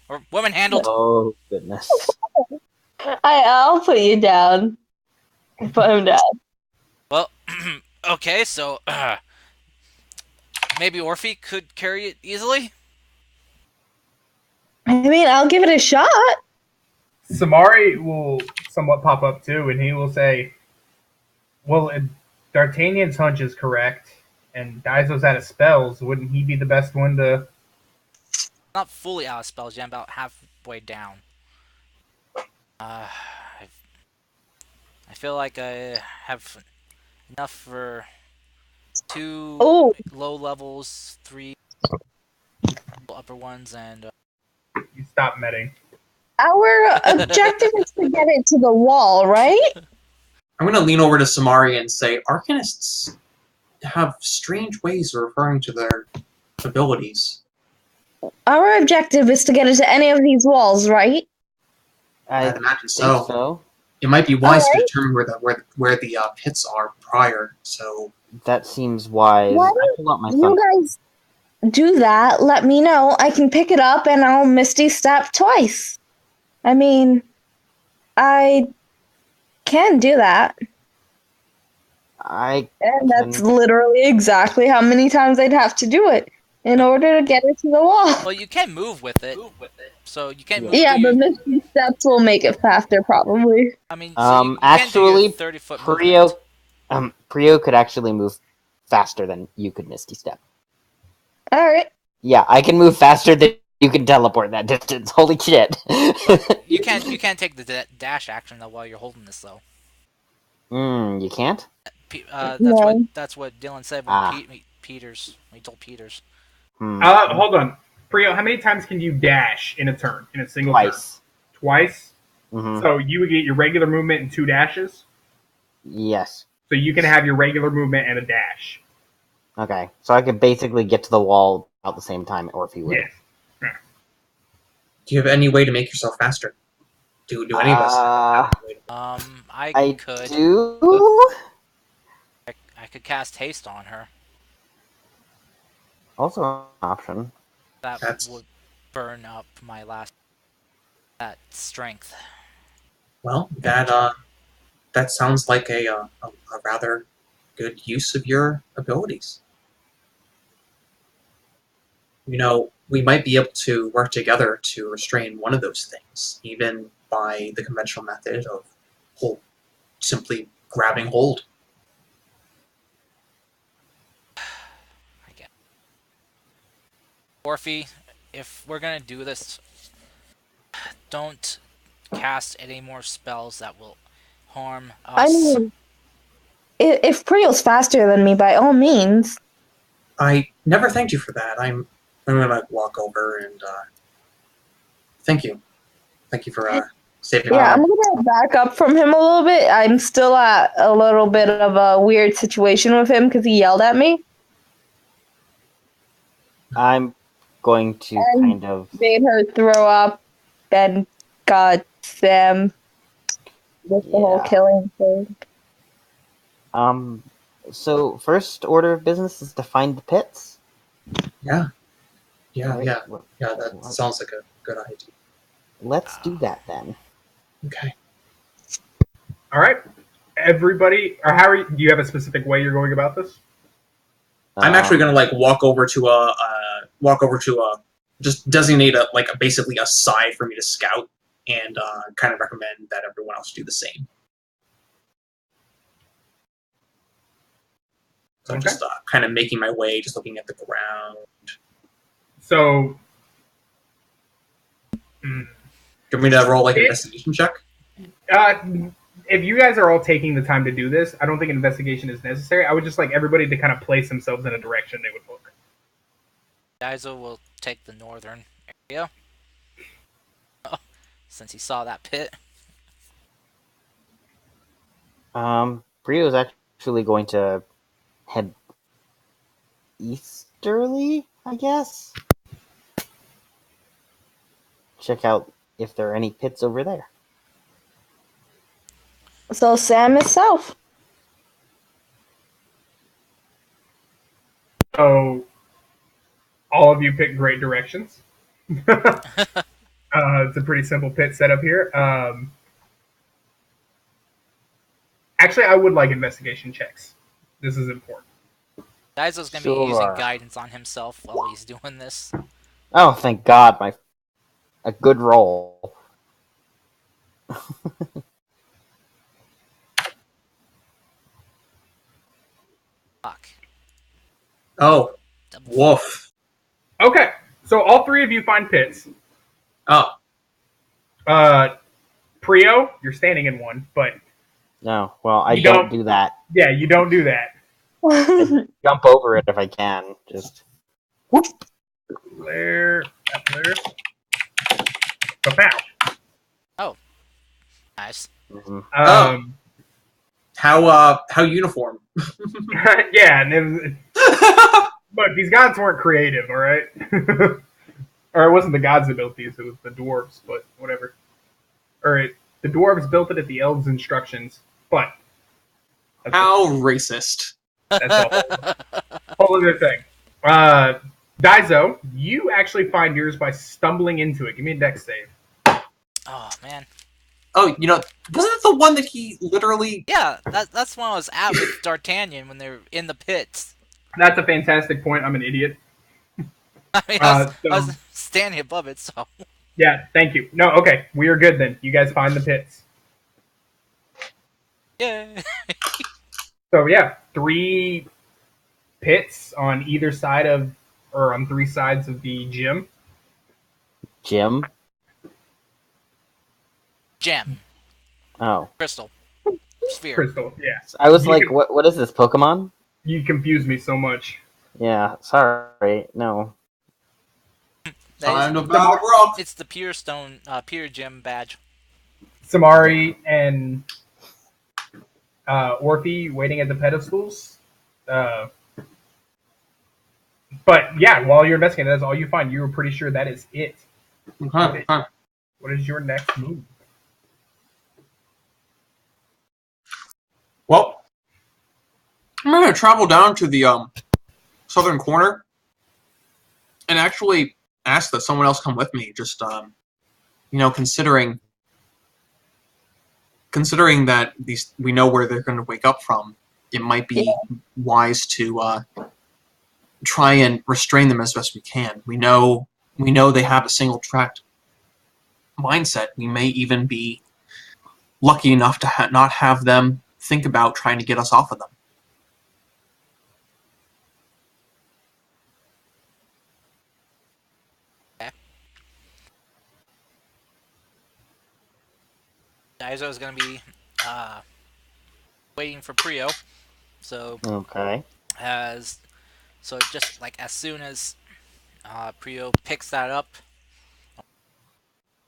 Or woman handled. Oh, goodness. I'll put you down. Put him down. Well, okay, so maybe Orphe could carry it easily? I mean, I'll give it a shot. Samari will somewhat pop up too, and he will say, "Well, if D'Artagnan's hunch is correct, and Daiso's out of spells. Wouldn't he be the best one to?" Not fully out of spells yet, I'm about halfway down. I feel like I have enough for 2 low levels, 3 upper ones, and You stop medding. Our objective is to get it to the wall, right? I'm going to lean over to Samari and say, Arcanists have strange ways of referring to their abilities. Our objective is to get it to any of these walls, right? I'd imagine think so. It might be wise to determine where the pits are prior. So that seems wise. Why I pull out my you guys do that? Let me know. I can pick it up and I'll Misty Step twice. I mean, I can do that. And that's literally exactly how many times I'd have to do it in order to get it to the wall. well, you can move with it. So you can move. Yeah, but Misty Steps will make it faster, probably. I mean, so you actually, can do your 30-foot Prio could actually move faster than you could Misty Step. All right. Yeah, I can move faster than you can teleport that distance. Holy shit! You can't take the dash action though while you're holding this though. You can't. That's what Dylan said when he told Peters. Hold on, Prio. How many times can you dash in a turn? In a single turn? Twice. Mm-hmm. So you would get your regular movement and 2 dashes. Yes. So you can have your regular movement and a dash. Okay, so I could basically get to the wall about the same time Orphe would. Yes. Do you have any way to make yourself faster? Do any of us have any way to I could. do. I could cast haste on her. Also an option. That That's would burn up my last that strength. well, that sounds like a rather good use of your abilities. You know, we might be able to work together to restrain one of those things, even by the conventional method of simply grabbing hold. I guess. Orphe, if we're gonna do this, don't cast any more spells that will harm I us. mean, if Prio's faster than me, by all means. I never thanked you for that. I'm gonna walk over and thank you. Thank you for saving Yeah, me. I'm gonna back up from him a little bit. I'm still at a little bit of a weird situation with him because he yelled at me I'm going to and kind of. made her throw up and got Sam with the whole Yeah. killing thing. So first order of business is to find the pits. Yeah, Right? that sounds like a good idea. Let's do that then. Okay. All right, everybody. Or Harry, do you have a specific way you're going about this? I'm actually gonna walk over to just designate basically a side for me to scout and kind of recommend that everyone else do the same. So I'm just kind of making my way, just looking at the ground. So, Do you want me to roll an investigation check? if you guys are all taking the time to do this, I don't think an investigation is necessary. I would just like everybody to kind of place themselves in a direction they would look. Daizo will take the northern area. Oh, since he saw that pit. Brio is actually going to head easterly, I guess. Check out if there are any pits over there. So Sam is south. So, all of you pick great directions. It's a pretty simple pit setup here. Actually, I would like investigation checks. This is important. Daizo's gonna be using guidance on himself while he's doing this. Oh, thank God! A good roll. Fuck. Oh, woof. Okay, so all three of you find pits. Oh, Prio, you're standing in one, but No, well, I You don't don't- do that. yeah, you don't do that. Jump over it if I can. Just whoop. There, there. Kapow. Nice. Mhm. how uniform. Yeah, and but these gods weren't creative, all right? Or it wasn't the gods that built these; it was the dwarves. But whatever. The dwarves built it at the elves' instructions, but that's How racist. a whole other thing. Daizo, you actually find yours by stumbling into it. Give me a dex save. Oh man. Oh, wasn't it the one that he literally? Yeah, that's when I was at with D'Artagnan when they were in the pits. That's a fantastic point. I'm an idiot. I mean, I was standing above it, so. Yeah, thank you. No, okay, we are good then. You guys find the pits. Yeah. So yeah, 3 pits on either side of, or on 3 sides of the gym. Jim. Gem. Oh, Crystal. Sphere. Crystal, yeah. I was You like, can- what is this Pokemon? You confuse me so much. Yeah, sorry, no. Time to power up. It's the Pure Stone, Pure Gem badge. Samari and Orphe waiting at the pedestals. But yeah, while you're investigating, that's all you find. You were pretty sure that is it. Okay. What is your next move? Well, I'm going to travel down to the southern corner and actually ask that someone else come with me. Just considering that we know where they're going to wake up from, it might be wise to try and restrain them as best we can. We know they have a single tracked mindset. We may even be lucky enough to not have them think about trying to get us off of them. Daizo is going to be waiting for Prio. So Okay. just like as soon as Prio picks that up,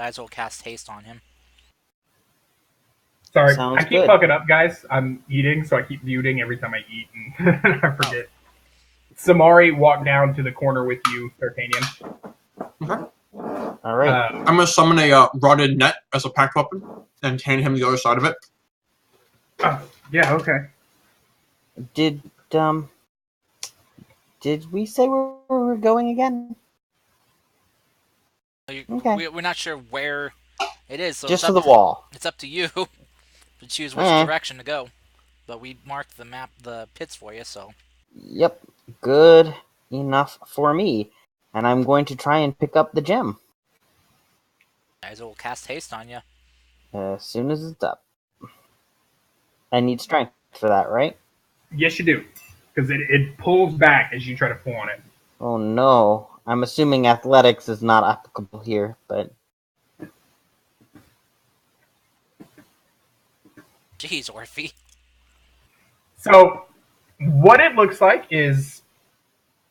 Daizo will cast haste on him. Sorry, Sounds I keep good. fucking up, guys. I'm eating, so I keep muting every time I eat, and I forget. Samari walked down to the corner with you, D'Artagnan. Okay. All right. I'm going to summon a rotted net as a packed weapon and hand him the other side of it. Yeah, okay. Did we say where we're going again? Okay. We're not sure where it is, so Just to the wall. It's up to you to choose which direction to go. But we marked the pits for you, so. Yep. Good enough for me. And I'm going to try and pick up the gem. Daizo will cast haste on you. As soon as it's up. I need strength for that, right? Yes, you do. Because it pulls back as you try to pull on it. Oh no. I'm assuming athletics is not applicable here, but... Jeez, Orphe. So, what it looks like is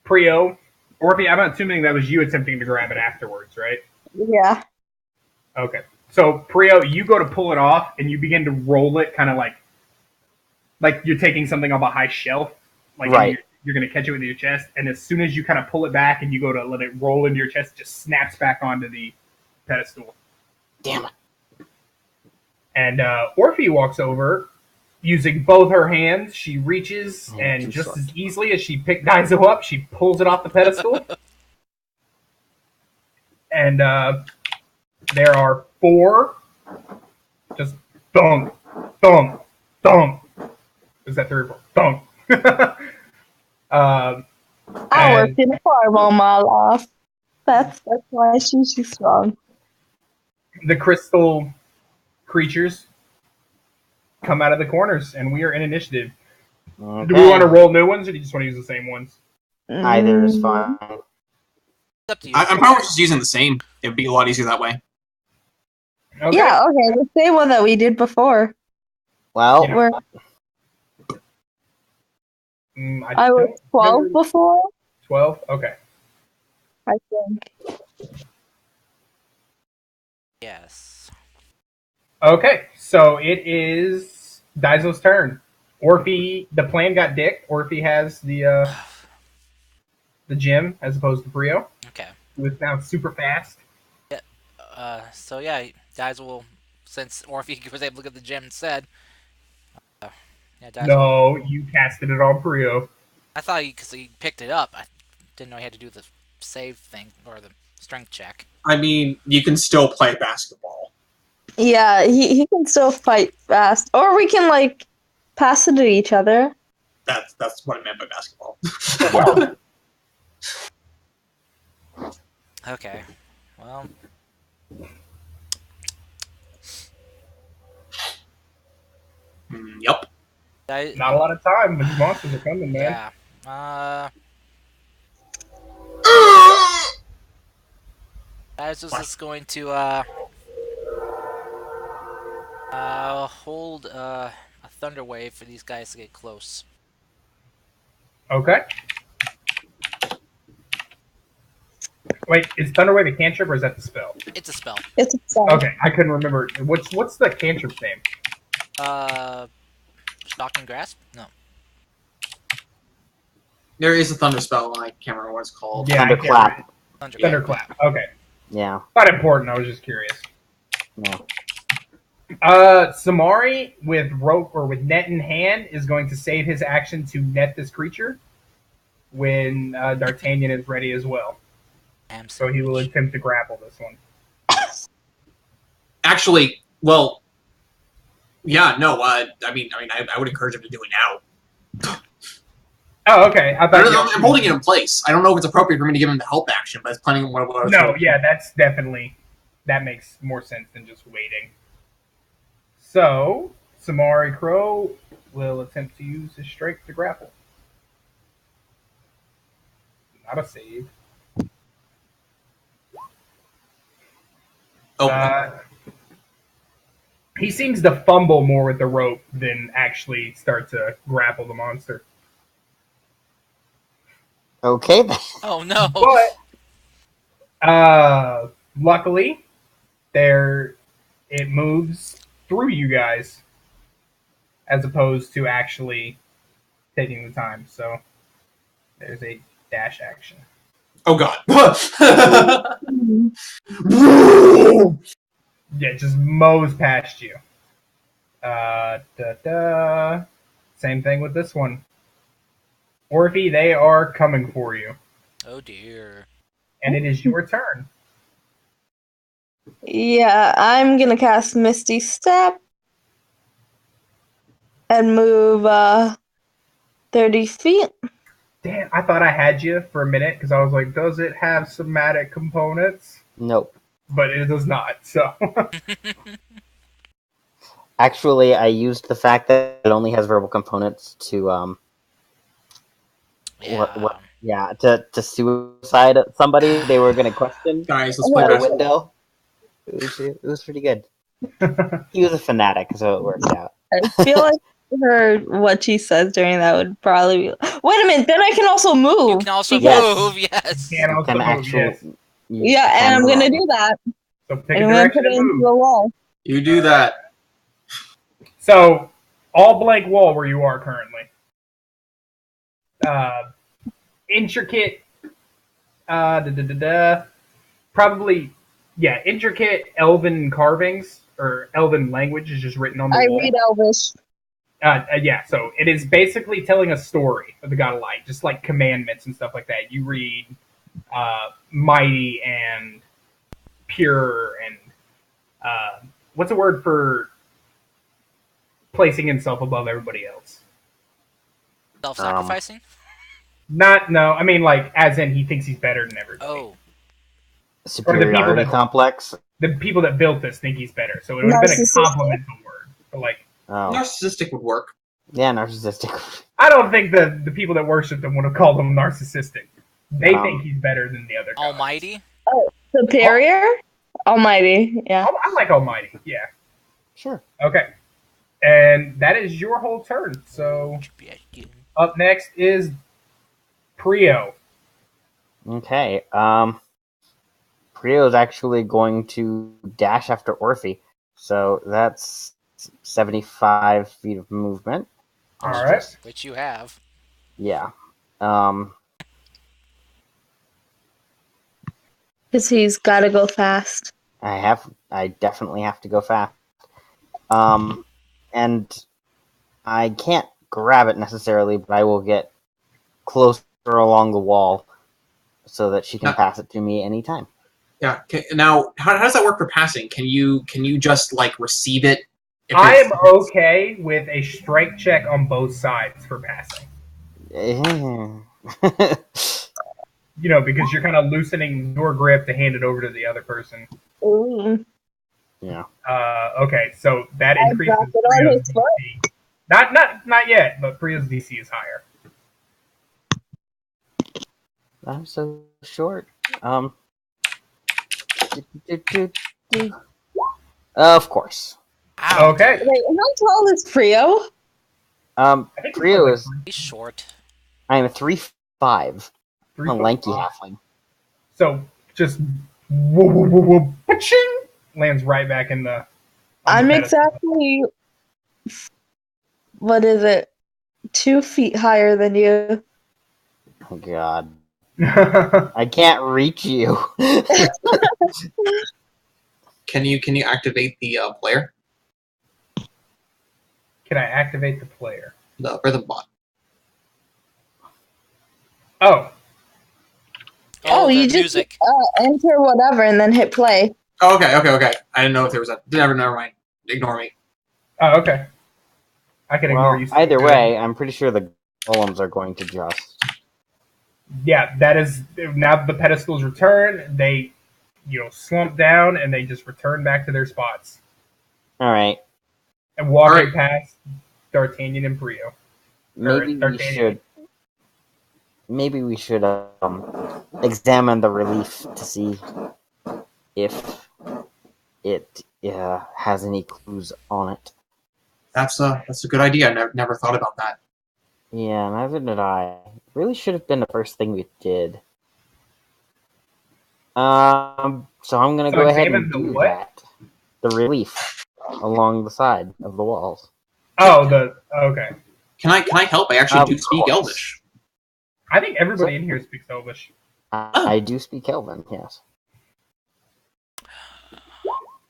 Prio. Orphe, I'm assuming that was you attempting to grab it afterwards, right? Yeah. Okay. So, Prio, you go to pull it off, and you begin to roll it kind of like you're taking something off a high shelf. Like right. You're going to catch it with your chest, and as soon as you kind of pull it back and you go to let it roll into your chest, it just snaps back onto the pedestal. Damn it. And Orphe walks over, using both her hands. She reaches, and just as easily as she picked Daizo up, she pulls it off the pedestal. And there are 4, just thump, thump, thump. Is that 3 or 4? Thump. I worked in a farm all my life. That's why she's strong. The crystal creatures come out of the corners, and we are in initiative. Okay. Do we want to roll new ones, or do you just want to use the same ones? Either is fine. It's up to you. I'm probably just using the same. It would be a lot easier that way. Okay. Yeah, okay, the same one that we did before. Well, Yeah. Where I was 12 before, 12? Okay. I think. Yes. Okay, so it is Daizo's turn. Orphe, the plan got dick. Orphe has the gem as opposed to Brio, Okay. who is now super fast. So yeah, Daizo will, since Orphe was able to get the gem instead. Daizo. No, you casted it on Brio. I thought because he picked it up, I didn't know he had to do the save thing or the strength check. I mean, you can still play basketball. Yeah, he can still fight fast. Or we can, like, pass it to each other. That's what I meant by basketball. Okay. Well. Yep. Not a lot of time. These monsters are coming, man. Yeah. Daizo's just going to hold a thunder wave for these guys to get close. Okay. Wait, is Thunderwave a cantrip or is that the spell? It's a spell. It's a spell. Okay, I couldn't remember. What's the cantrip's name? Shock and grasp? No. There is a thunder spell. I can't remember what it's called. Yeah, I can't Thunderclap. Thunderclap. Thunderclap. Okay. Yeah. Not important. I was just curious. Yeah. Samari with rope or with net in hand is going to save his action to net this creature when D'Artagnan is ready as well. So he will attempt to grapple this one. Actually, well, yeah, no. I would encourage him to do it now. Oh, okay. I'm holding it in place. I don't know if it's appropriate for me to give him the help action, but it's planning on what I was No, doing. yeah, that makes more sense than just waiting. So, Samari Crow will attempt to use his strength to grapple. Not a save. Oh, He seems to fumble more with the rope than actually start to grapple the monster. Okay. Then. Oh no! But luckily, it moves through you guys as opposed to actually taking the time. So there's a dash action. oh God! Yeah, it just mows past you. Same thing with this one. Orphe, they are coming for you. Oh dear. And it is your turn. Yeah, I'm gonna cast Misty Step and move 30 feet. Damn, I thought I had you for a minute because I was like, does it have somatic components? Nope. But it does not, so. Actually, I used the fact that it only has verbal components to to suicide somebody they were going to question Guys, let's play at a basketball. window. It was pretty good. He was a fanatic, so it worked out. I feel like what she says during that would probably be. Wait a minute, then I can also move. You can also Yes. move, yes. Can also move, yes. Yeah, and I'm gonna do that. So pick And a I'm gonna direction put it and into move. the wall. You do that. So, all blank wall where you are currently. Intricate, probably, intricate elven carvings or elven language is just written on the I wall. read Elvish. So it is basically telling a story of the God of Light, just like commandments and stuff like that. You read mighty and pure and what's a word for placing himself above everybody else? Self-sacrificing? I mean like as in he thinks he's better than everybody. Oh. Superiority complex. The people that built this think he's better, so it would have been a complimental word. But like, Narcissistic would work. Yeah, narcissistic. I don't think the people that worship him would have called him narcissistic. They think he's better than the other guys. Almighty? Oh, superior? Almighty, yeah. I like Almighty, yeah. Sure. Okay. And that is your whole turn. So up next is Prio. Okay. Prio is actually going to dash after Orphe. So that's 75 feet of movement. All right. Which you have. Yeah. Because he's got to go fast. I definitely have to go fast. And I can't grab it necessarily, but I will get closer along the wall so that she can pass it to me anytime. Yeah. Now, how does that work for passing? Can you just like receive it? I am okay with a strike check on both sides for passing. Because you're kind of loosening your grip to hand it over to the other person. Ooh. Yeah. Okay, so that increases Prio's DC. Not yet, but Prio's DC is higher. I'm so short. Of course. Okay. Wait, how tall is Prio? Prio is. He's short. I am 3'5". I'm a lanky halfling. So just pa-ching, lands right back in the. I'm exactly. What is it? 2 feet higher than you. Oh God. I can't reach you. Can you activate the player? Can I activate the player? The rhythm bot. Oh, Oh, the you just music. enter whatever and then hit play. Oh, okay. I didn't know if there was a. Never mind. Ignore me. oh, okay. I can ignore Well, you. either way, I'm pretty sure the golems are going to just. Yeah, that is now that the pedestals return. They, slump down and they just return back to their spots. All right. And walking Alright. past D'Artagnan and Brio. Maybe we should examine the relief to see if it has any clues on it. That's a good idea. I never thought about that. Yeah, neither did I. Really should have been the first thing we did. So I'm gonna go ahead examine and the do what? that. The relief along the side of the walls. Oh, okay. Can I help? I actually Of do speak course. Elvish. I think everybody in here speaks Elvish. I do speak Elven, yes.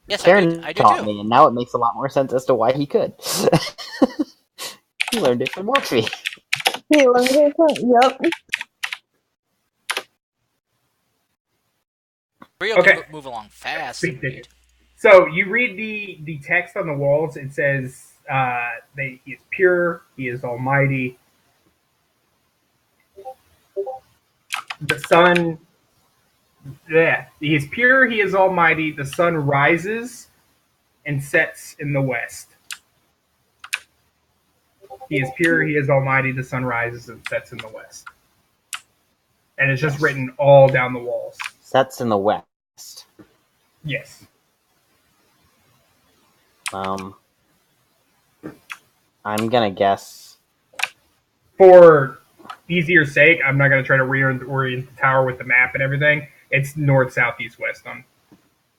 Yes, Karen I do taught too. me, and now it makes a lot more sense as to why he could. He learned it from Morphe. Yep. Brio Okay. can move along fast Big and ticket. read. So you read the text on the walls. It says, "He is pure. He is almighty. The sun, yeah, he is pure. He is almighty. The sun rises and sets in the west. He is pure. He is almighty. The sun rises and sets in the west." And it's just written all down the walls. Sets in the west. Yes. I'm gonna guess. For easier sake, I'm not going to try to reorient the tower with the map and everything. It's north, south, east, west on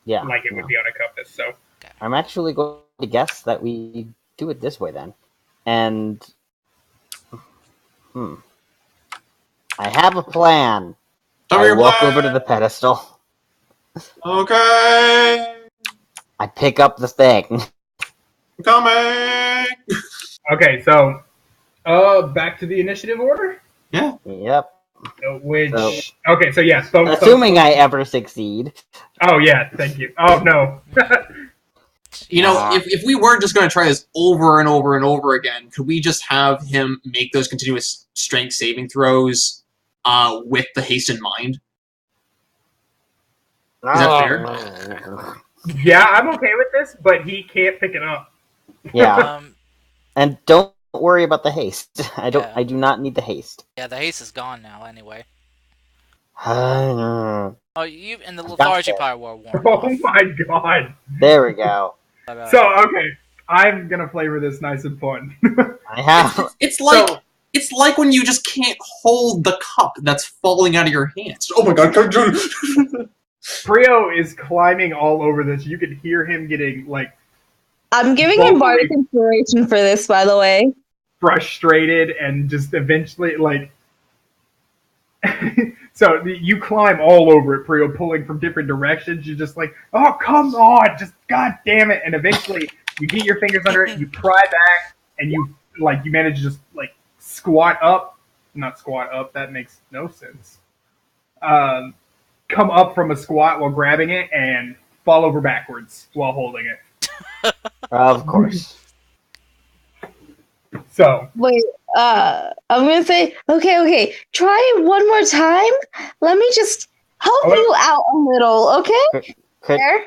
Yeah. like it would be on a compass. So I'm actually going to guess that we do it this way then. And I have a plan. I walk over to the pedestal. Okay. I pick up the thing. Coming. okay, so back to the initiative order. Yeah. Yep. Okay, so yeah, Assuming I ever succeed. Oh yeah, thank you. Oh no. You know, if we weren't just going to try this over and over and over again, could we just have him make those continuous strength saving throws with the haste in mind? Is that fair? Yeah, I'm okay with this, but he can't pick it up. Yeah. And don't worry about the haste. I do not need the haste. Yeah, the haste is gone now anyway. Oh, you and the lethargy power were worn Oh off. my god. There we go. But, So okay, I'm gonna flavor this nice and fun. I have. It's like when you just can't hold the cup that's falling out of your hands. Oh my god. Brio is climbing all over this. You can hear him getting like I'm giving him bardic inspiration for this, by the way. Frustrated and just eventually like so you climb all over it, Brio, pulling from different directions. You're just like, oh come on, just god damn it, and eventually you get your fingers under it, you pry back, and you manage to just like squat up. Not squat up, that makes no sense. Come up from a squat while grabbing it and fall over backwards while holding it. Of course. So wait, I'm gonna say, okay, try it one more time. Let me just help you out a little, okay?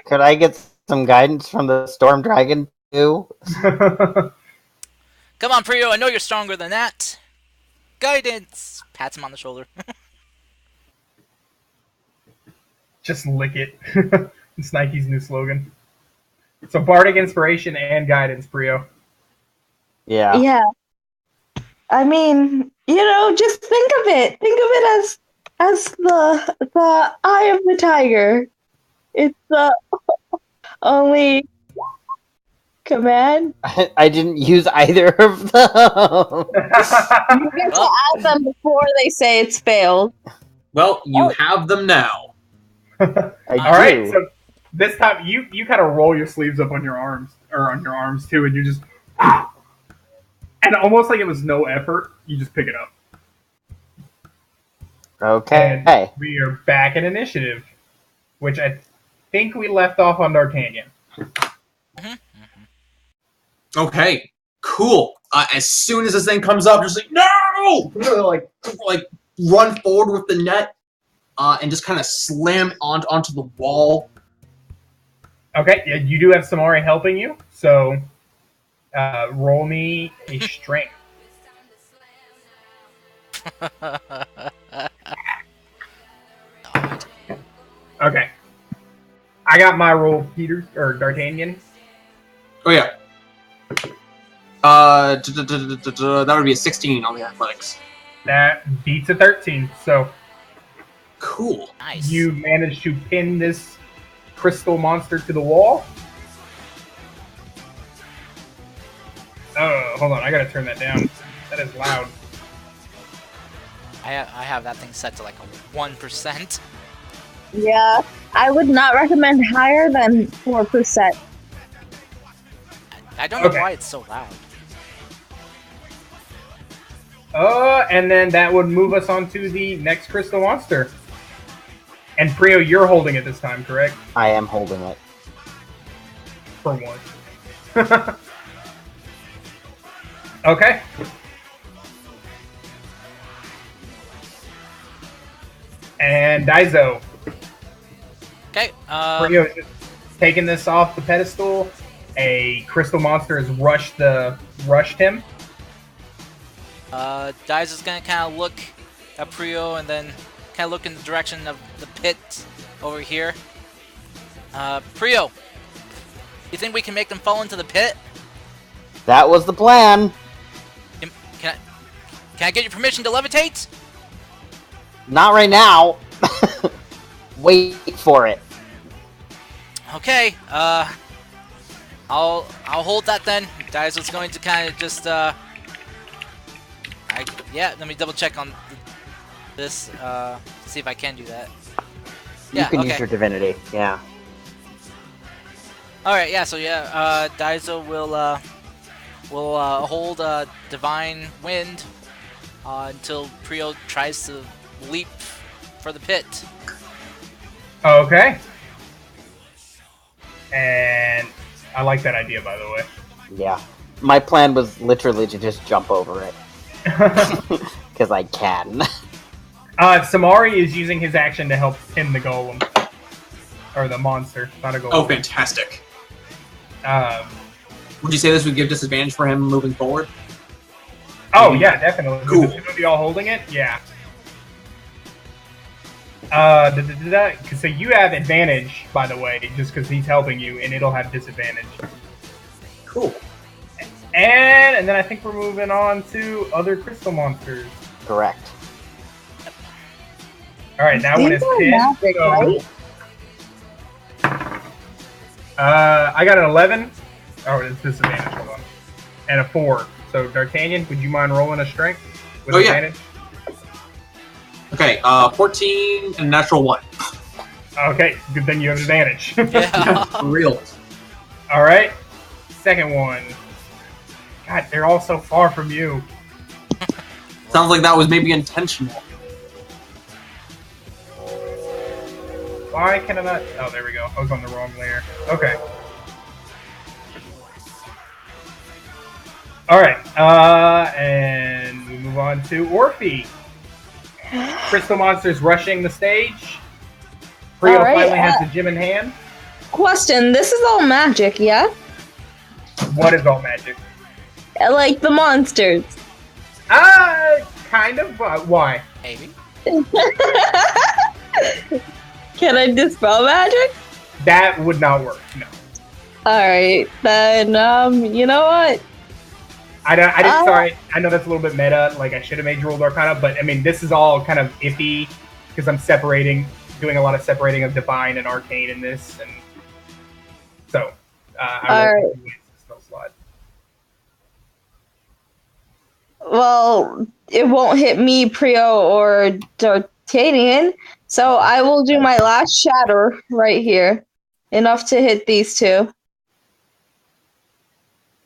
Could I get some guidance from the Storm Dragon too? Come on, Brio, I know you're stronger than that. Guidance! Pats him on the shoulder. just lick it. It's Nike's new slogan. So bardic inspiration and guidance, Brio. Yeah. Yeah. I mean, just think of it. Think of it as the eye of the tiger. It's the only command? I didn't use either of them. You get to add them before they say it's failed. Well, you have them now. I All right, do. so this time you kind of roll your sleeves up on your arms or on your arms too, and you just and almost like it was no effort, you just pick it up. Okay. And we are back in initiative, which I think we left off on D'Artagnan. Okay, cool. As soon as this thing comes up, just like no, like run forward with the net, and just kind of slam it onto the wall. Okay, yeah, you do have Samari helping you, so roll me a strength. Okay, I got my roll, Peter or D'Artagnan. Oh yeah. That would be a 16 on the athletics. That beats a 13. So Cool. Nice. you managed to pin this crystal monster to the wall. Oh, hold on, I gotta turn that down. That is loud. I have that thing set to like a 1%. Yeah, I would not recommend higher than 4%. I don't know Okay. why it's so loud. And then that would move us on to the next crystal monster. And Prio, you're holding it this time, correct? I am holding it. For one. Okay. And Daizo. Okay. Prio is taking this off the pedestal. A crystal monster has rushed him. Dai's gonna kind of look at Prio and then kind of look in the direction of the pit over here. Prio, you think we can make them fall into the pit? That was the plan. Can I get your permission to levitate? Not right now. Wait for it. Okay. I'll hold that then. Dai's going to kind of just let me double check on this. See if I can do that. You can use your divinity. Yeah. All right. Yeah. So yeah. Daizo will hold divine wind until Prio tries to leap for the pit. Okay. And I like that idea, by the way. Yeah. My plan was literally to just jump over it. Because I can. Samari is using his action to help pin the golem. Or the monster, not a golem. Oh, fantastic. Would you say this would give disadvantage for him moving forward? Oh, yeah, definitely. Cool. With the two of you all holding it? Yeah. So you have advantage, by the way, just because he's helping you, and it'll have disadvantage. Cool. And then I think we're moving on to other crystal monsters. Correct. Alright, that one is These are pinned. magic, So, right? I got an 11. Oh, it's disadvantage, hold on. And a 4. So, D'Artagnan, would you mind rolling a strength with advantage? Okay, 14 and a natural 1. Okay, good thing you have advantage. Yeah. For real. Alright, second one. God, they're all so far from you. Sounds like that was maybe intentional. Why can I not? Oh, there we go. I was on the wrong layer. Okay. Alright, and we move on to Orphe. Crystal Monsters rushing the stage. Prio Alright, finally has the gem in hand. Question, this is all magic, yeah? What is all magic? Like the monsters. Kind of. Why? Maybe. Can I dispel magic? That would not work, no. Alright, then, you know what? I didn't. Sorry, I know that's a little bit meta. Like I should have made you roll Arcana, but I mean this is all kind of iffy because I'm doing a lot of separating of divine and arcane in this, and so I Alright. will spell slide. Well, it won't hit me, Prio, or D'Artagnan, so I will do my last shatter right here. Enough to hit these two.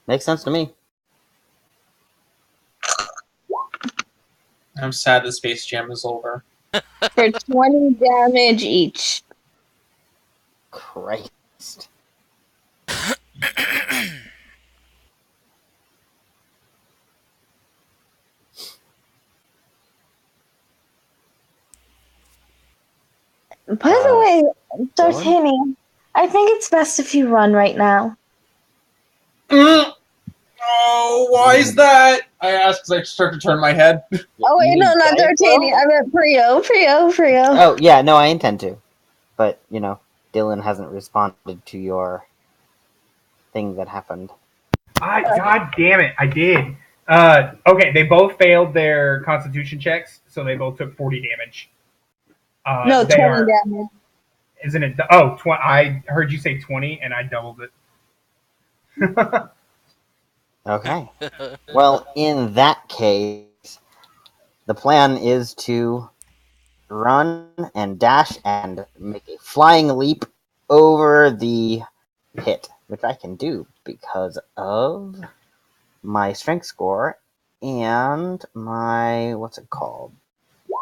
Makes sense to me. I'm sad the Space Jam is over. For 20 damage each. Christ. By the way, D'Artagnan, I think it's best if you run right now. Oh, why is that? I asked as I start to turn my head. Oh wait, no, not D'Artagnan. I meant Prio. Oh, yeah, no, I intend to. But, Dylan hasn't responded to your thing that happened. God damn it, I did. Okay, they both failed their constitution checks, so they both took 40 damage. No, they 20 are, damage. Isn't it? Oh, I heard you say 20, and I doubled it. Okay. Well, in that case, the plan is to run and dash and make a flying leap over the pit, which I can do because of my strength score and my, what's it called?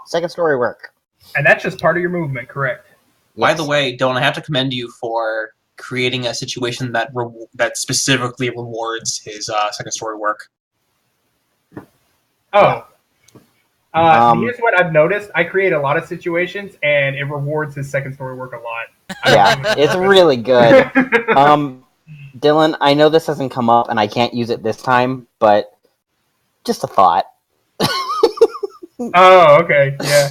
Second story work. And that's just part of your movement, correct? By Yes. the way, Dylan, I have to commend you for creating a situation that that specifically rewards his second story work. Oh. Um, Here's what I've noticed. I create a lot of situations, and it rewards his second story work a lot. Yeah, it's really good. Dylan, I know this hasn't come up, and I can't use it this time, but just a thought. Oh, okay, yeah.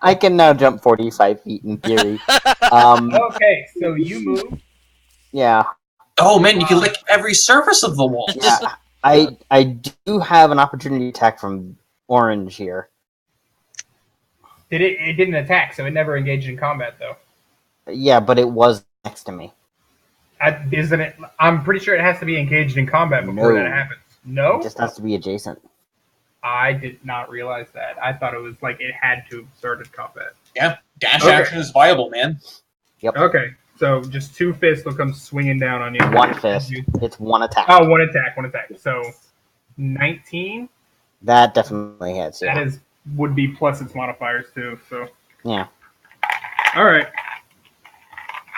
I can now jump 45 feet in theory. Okay, so you move. Yeah. Oh man, you can lick every surface of the walls. Yeah, I do have an opportunity attack from Orange here. It didn't attack, so it never engaged in combat, though. Yeah, but it was next to me. Isn't it? I'm pretty sure it has to be engaged in combat before that happens. No? It just has to be adjacent. I did not realize that. I thought it was like it had to have started combat. Yeah, dash Okay. action is viable, man. Yep. Okay, so just two fists will come swinging down on you. One fist. It's one attack. Oh, one attack. So 19. That definitely hits, yeah. That would be plus its modifiers too. So Yeah. all right.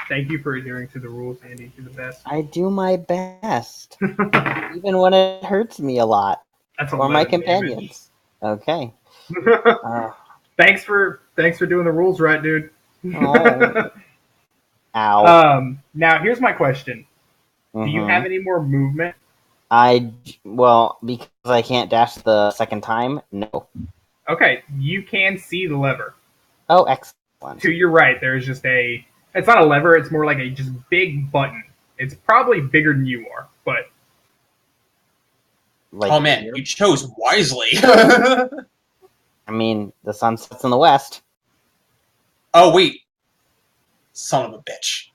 Thank you for adhering to the rules, Andy. You're the best. I do my best. Even when it hurts me a lot. That's Or my 11 companions. Okay. damage. Thanks for doing the rules right, dude. Oh. Ow. Now here's my question. Do you Mhm. have any more movement? Well, because I can't dash the second time, no. Okay, you can see the lever. Oh, excellent. To your right, there's just it's not a lever, it's more like a just big button. It's probably bigger than you are, but Like Oh man, here? you chose wisely. I mean, the sun sets in the west. Oh wait, son of a bitch.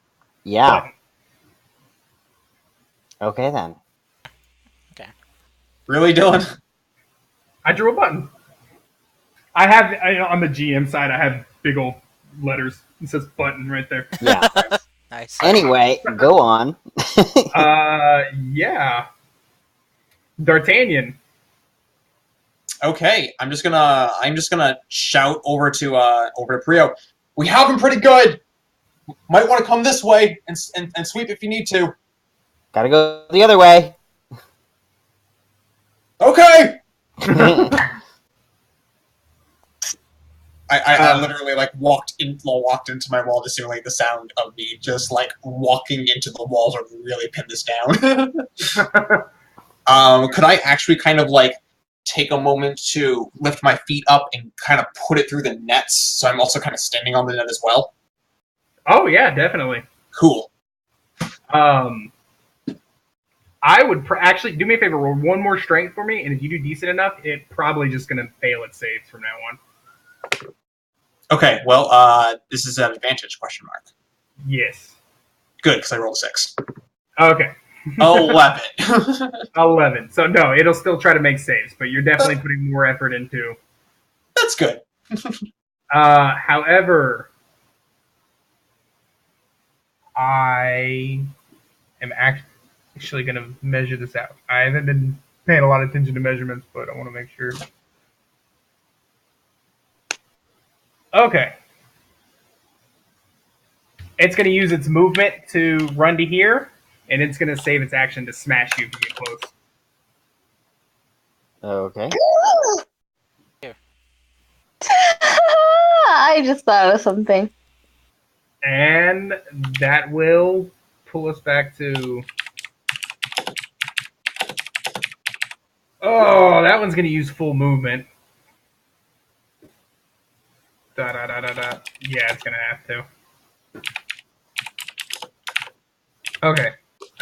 Yeah. button. Okay then. Really, Dylan? I drew a button. I have on the GM side, I have big old letters. It says button right there. Yeah. Nice. Anyway, go on. Yeah. D'Artagnan. Okay, I'm just gonna shout over to Prio. We have him pretty good. Might want to come this way and sweep if you need to. Gotta go the other way. Okay. I literally like walked into my wall to simulate the sound of me just like walking into the walls or really pin this down. Could I actually kind of like take a moment to lift my feet up and kind of put it through the nets so I'm also kind of standing on the net as well? Oh yeah, definitely. Cool. I would actually do me a favor. Roll one more strength for me, and if you do decent enough, it's probably just going to fail its saves from now on. Okay, well, this is an advantage, question mark. Yes. Good, because I rolled a 6. Okay. 11. 11. So no, it'll still try to make saves, but you're definitely putting more effort into. That's good. However, I am actually going to measure this out. I haven't been paying a lot of attention to measurements, but I want to make sure. Okay. It's going to use its movement to run to here, and it's going to save its action to smash you if you get close. Okay. I just thought of something. And that will pull us back to... Oh, that one's going to use full movement. Da-da-da-da-da. Yeah, it's going to have to. Okay.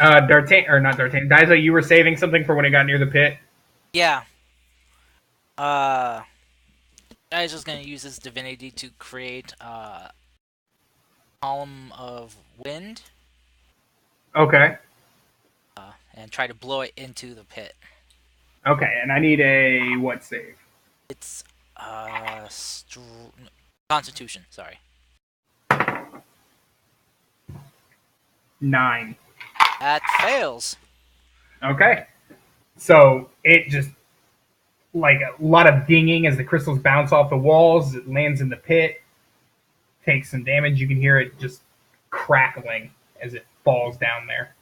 Not D'Artagnan. Daiso, you were saving something for when it got near the pit? Yeah. Guys is gonna use this divinity to create a column of wind. Okay. And try to blow it into the pit. Okay, and I need a what save? It's Constitution. Sorry. 9. That fails. Okay. So it just, like a lot of dinging as the crystals bounce off the walls. It lands in the pit, takes some damage. You can hear it just crackling as it falls down there.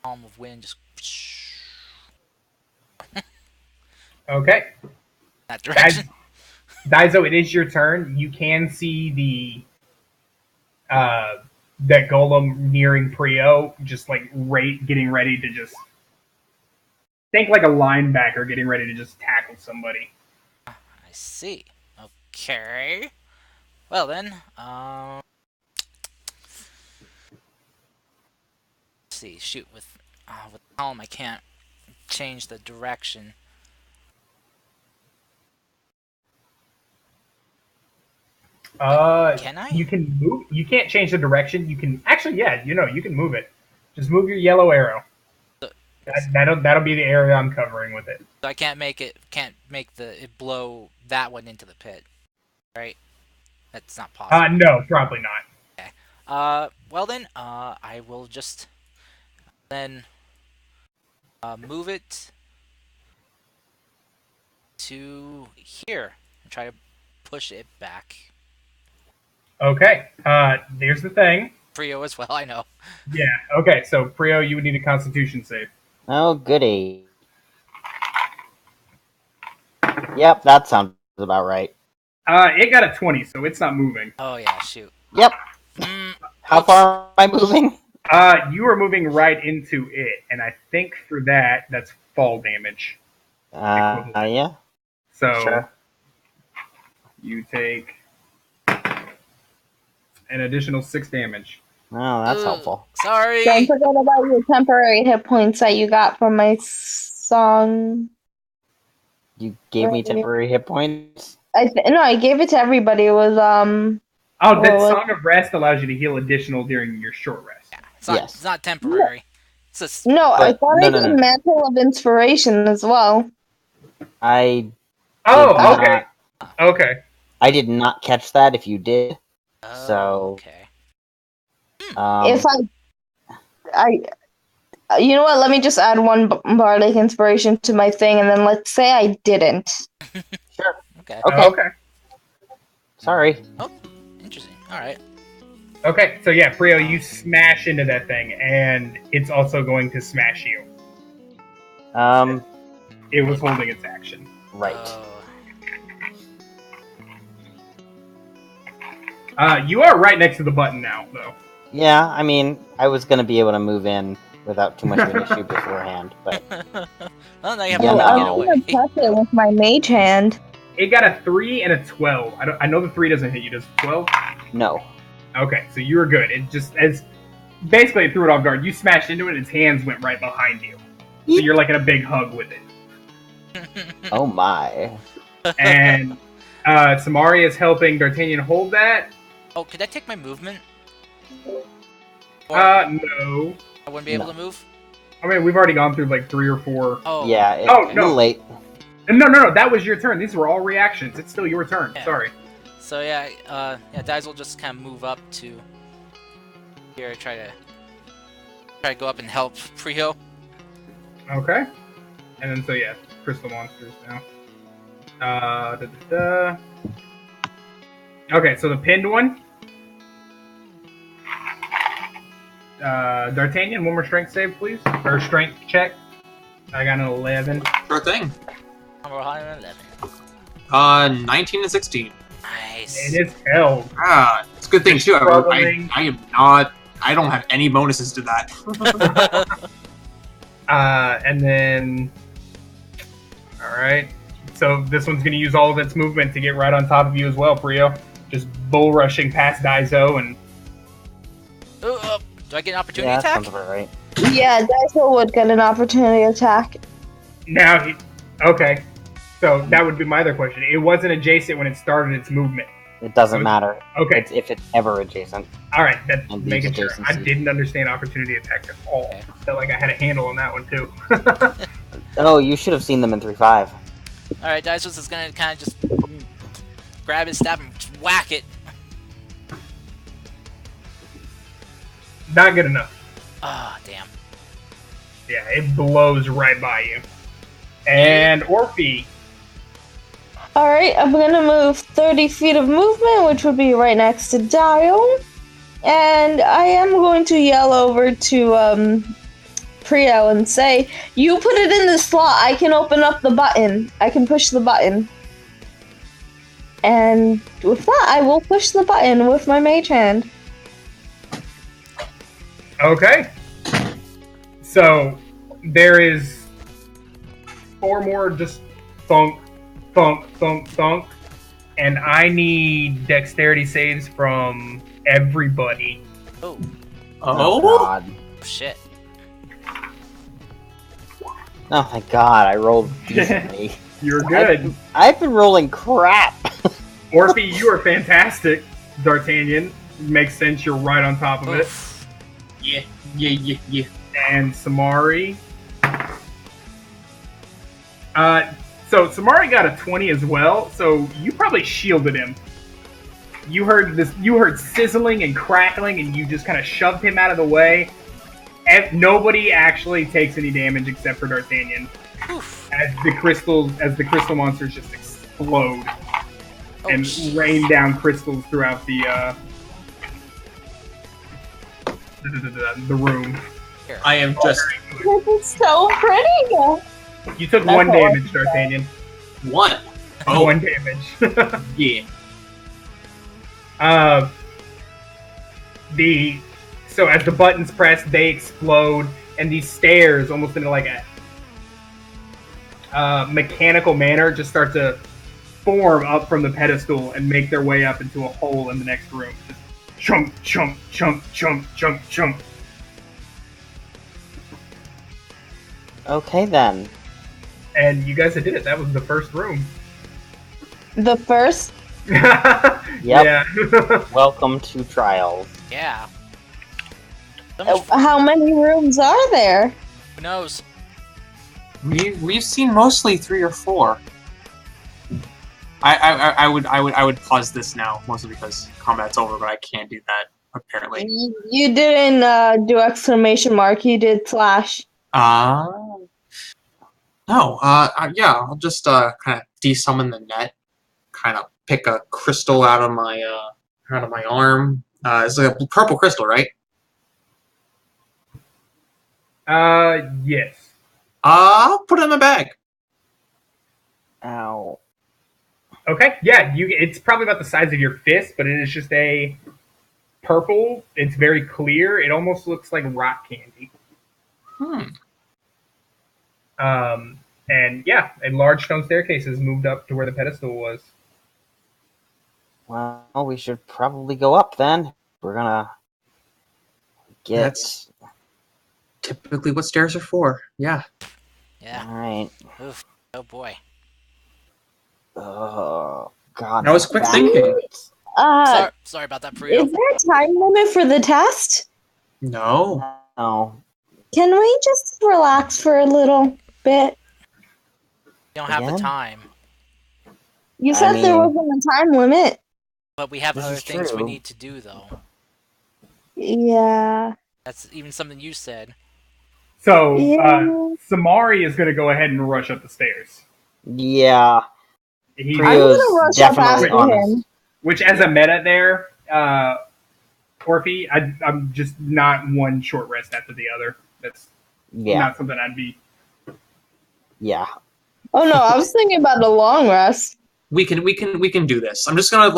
Column of wind just Okay. that direction. Daiso, it is your turn. You can see the that golem nearing Prio, just like getting ready to just think like a linebacker getting ready to just tackle somebody. I see. Okay. Well then, let's see. Shoot with the column. I can't change the direction. Can I? You can move. You can't change the direction. You can actually, yeah, you can move it. Just move your yellow arrow. So, That'll be the area I'm covering with it. so I can't make it blow that one into the pit, right? That's not possible. No, probably not. Okay. Well then, I will just then move it to here and try to push it back. Okay. There's the thing. Prio as well, I know. Yeah. Okay. So Prio, you would need a Constitution save. Oh, goody. Yep, that sounds about right. It got a 20, so it's not moving. Oh yeah, shoot. Yep. How far am I moving? You are moving right into it, and I think for that's fall damage. Yeah. So Sure. you take an additional 6 damage. Oh, that's helpful. Sorry. Don't forget about your temporary hit points that you got from my song. You gave me temporary hit points? No, I gave it to everybody. It was Oh, that Song of Rest allows you to heal additional during your short rest. Yeah, it's not temporary. It's just, no, I thought I did no. Mantle of Inspiration as well. I Oh, did okay. Okay. I did not catch that if you did. oh, So okay. If you know what? Let me just add one bardic inspiration to my thing, and then let's say I didn't. Sure. Okay. Okay. Sorry. Oh, interesting. All right. Okay, so yeah, Prio, you smash into that thing, and it's also going to smash you. It was holding its action. Right. You are right next to the button now, though. Yeah, I mean, I was gonna be able to move in without too much of an issue beforehand, but Well, now you have Yeah, to no. get I'm away. gonna touch it with my mage hand. It got a 3 and a 12. I know the 3 doesn't hit you. Does 12? no. Okay, so you were good. It just basically it threw it off guard. You smashed into it, and its hands went right behind you. So you're like in a big hug with it. Oh my. And Samari is helping D'Artagnan hold that. Oh, could I take my movement? No. I wouldn't be able No. to move? I mean, we've already gone through like 3 or 4. Oh. Yeah, it's Oh, a no. little late. No, that was your turn. These were all reactions. It's still your turn. Yeah. Sorry. So yeah, Dice will just kind of move up to here, try to go up and help Prio. Okay. And then, so yeah, crystal monsters now. Okay, so the pinned one. D'Artagnan, one more strength save, please. Or strength check. I got an 11. Sure thing. Number 111. 19 and 16. Nice. It is held. It's a good thing too. Struggling. I am not. I don't have any bonuses to that. And then, all right. So this one's going to use all of its movement to get right on top of you as well, Prio. Just bull rushing past Daiso and. Do I get an opportunity Yeah, that attack? sounds about right. Yeah, Daiso would get an opportunity attack. Now he. Okay. So that would be my other question. It wasn't adjacent when it started its movement. It doesn't matter. Okay. It's if it's ever adjacent. All right. That's And these making sure. I adjacencies. didn't understand opportunity attack at all. Okay. Felt like I had a handle on that one too. Oh, you should have seen them in 3.5. Alright, Dice is gonna kind of just grab his staff and just whack it. Not good enough. Ah, damn. Yeah, it blows right by you. And Orphe. Alright, I'm gonna move 30 feet of movement, which would be right next to Dial. And I am going to yell over to Prio and say, you put it in the slot, I can open up the button. I can push the button. And with that, I will push the button with my mage hand. Okay. So there is 4 more just thunk, thunk, thunk, thunk. And I need dexterity saves from everybody. Oh, Oh, God. shit. Oh my God, I rolled decently. You're good. I've been rolling crap. Orphe, you are fantastic. D'Artagnan. Makes sense, you're right on top of it. Oof. yeah. And Samari. So Samari got a 20 as well, so you probably shielded him. You heard sizzling and crackling, and you just kind of shoved him out of the way. And nobody actually takes any damage except for D'Artagnan. Oof. As the crystal monsters just explode Oh, and shit. rain down crystals throughout the room. Here. I am just This is so pretty! You took That's 1 all. damage, D'Artagnan. one. Oh, 1 damage. yeah. So as the buttons press, they explode, and these stairs, almost into like a mechanical manner, just start to form up from the pedestal and make their way up into a hole in the next room. Just chunk, chunk, chunk, chunk, chunk, chunk. Okay then. And you guys did it. That was the first room. The first? Yeah. Welcome to Trials. Yeah. So much How many rooms are there? Who knows? We've seen mostly 3 or 4. I would pause this now, mostly because combat's over, but I can't do that apparently. You didn't do exclamation mark, you did slash. No. Yeah. I'll just kind of desummon the net, kind of pick a crystal out of my arm. It's like a purple crystal, right? Yes. I'll put it in my bag. Ow. Okay, yeah, it's probably about the size of your fist, but it is just a purple. It's very clear. It almost looks like rock candy. And yeah, a large stone staircase is moved up to where the pedestal was. Well, we should probably go up then. We're gonna get. That's typically what stairs are for. Yeah. Yeah. Alright. Oof. Oh boy. Oh, God. That was quick back thinking. hurts. Sorry about that, Is Prio. there a time limit for the test? No. No. Can we just relax for a little bit? We don't have the Again? time, You I said there mean- wasn't a time limit. but we have This other is things we true. need to do, though. Yeah. That's even something you said. So, Yeah. Samari is going to go ahead and rush up the stairs. Yeah. He, I'm gonna Prio's rush up definitely after on him. his. which, as a meta there, Orphe, I'm just not one short rest after the other. That's Yeah. not something I'd be. Yeah. Oh no, I was thinking about the long rest. We can do this. I'm just gonna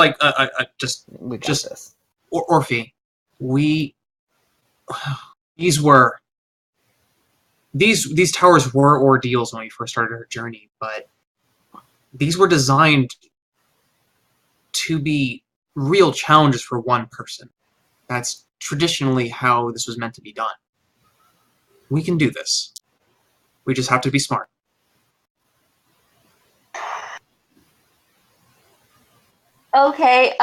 just We got Just- this. Orphe. These towers were ordeals when we first started our journey, but these were designed to be real challenges for one person. That's traditionally how this was meant to be done. We can do this. We just have to be smart. Okay,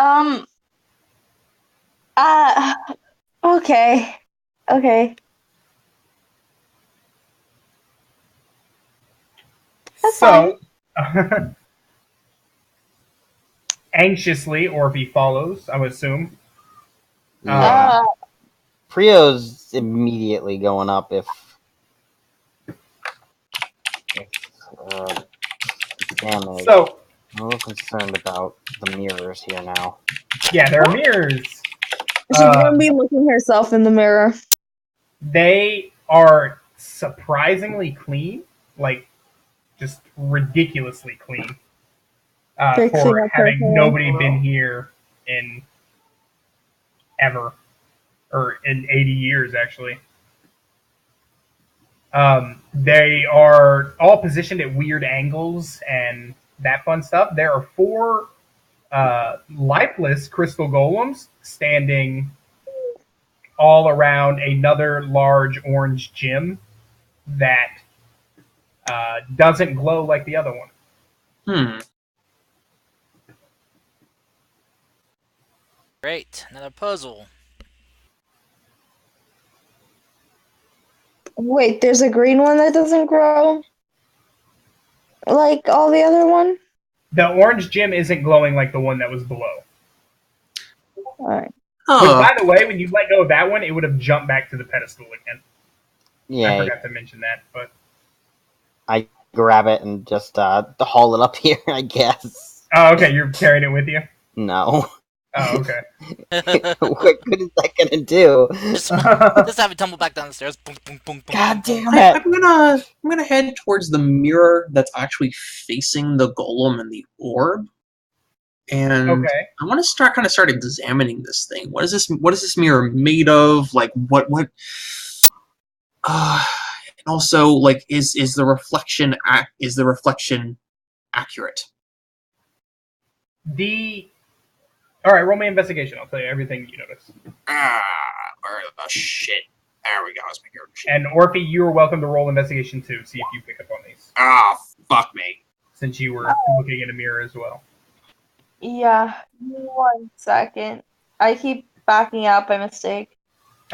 okay. Okay. That's So, anxiously, Orphe follows, I would assume. Yeah. Uh, Prio's immediately going up if damage. So, I'm a little concerned about the mirrors here now. yeah, there are mirrors. she's gonna be looking herself in the mirror. They are surprisingly clean, like just ridiculously clean. Fixing For up her having hair. nobody been here in ever, or in 80 years actually. They are all positioned at weird angles and that fun stuff. There are 4 lifeless crystal golems standing all around another large orange gem that doesn't glow like the other one. Great, another puzzle. Wait, there's a green one that doesn't grow like all the other one? The orange gem isn't glowing like the one that was below. Alright. Which, by the way, when you let go of that one, it would have jumped back to the pedestal again. I Yeah. forgot to mention that, but I grab it and just haul it up here, I guess. oh, okay, you're carrying it with you. No. Oh, okay. What good is that gonna do? just have it tumble back down the stairs. Boom, boom, boom, boom, God boom, boom. damn it! I'm gonna head towards the mirror that's actually facing the golem and the orb, and Okay. I want to start examining this thing. What is this mirror made of? Like what? And also, like, is the reflection accurate? All right, roll me investigation. I'll tell you everything you notice. Where the shit? There we go. Let's make it shit. And Orphe, you are welcome to roll investigation too. See if you pick up on these, Fuck me. since you were looking in a mirror as well. Yeah. 1 second. I keep backing out by mistake.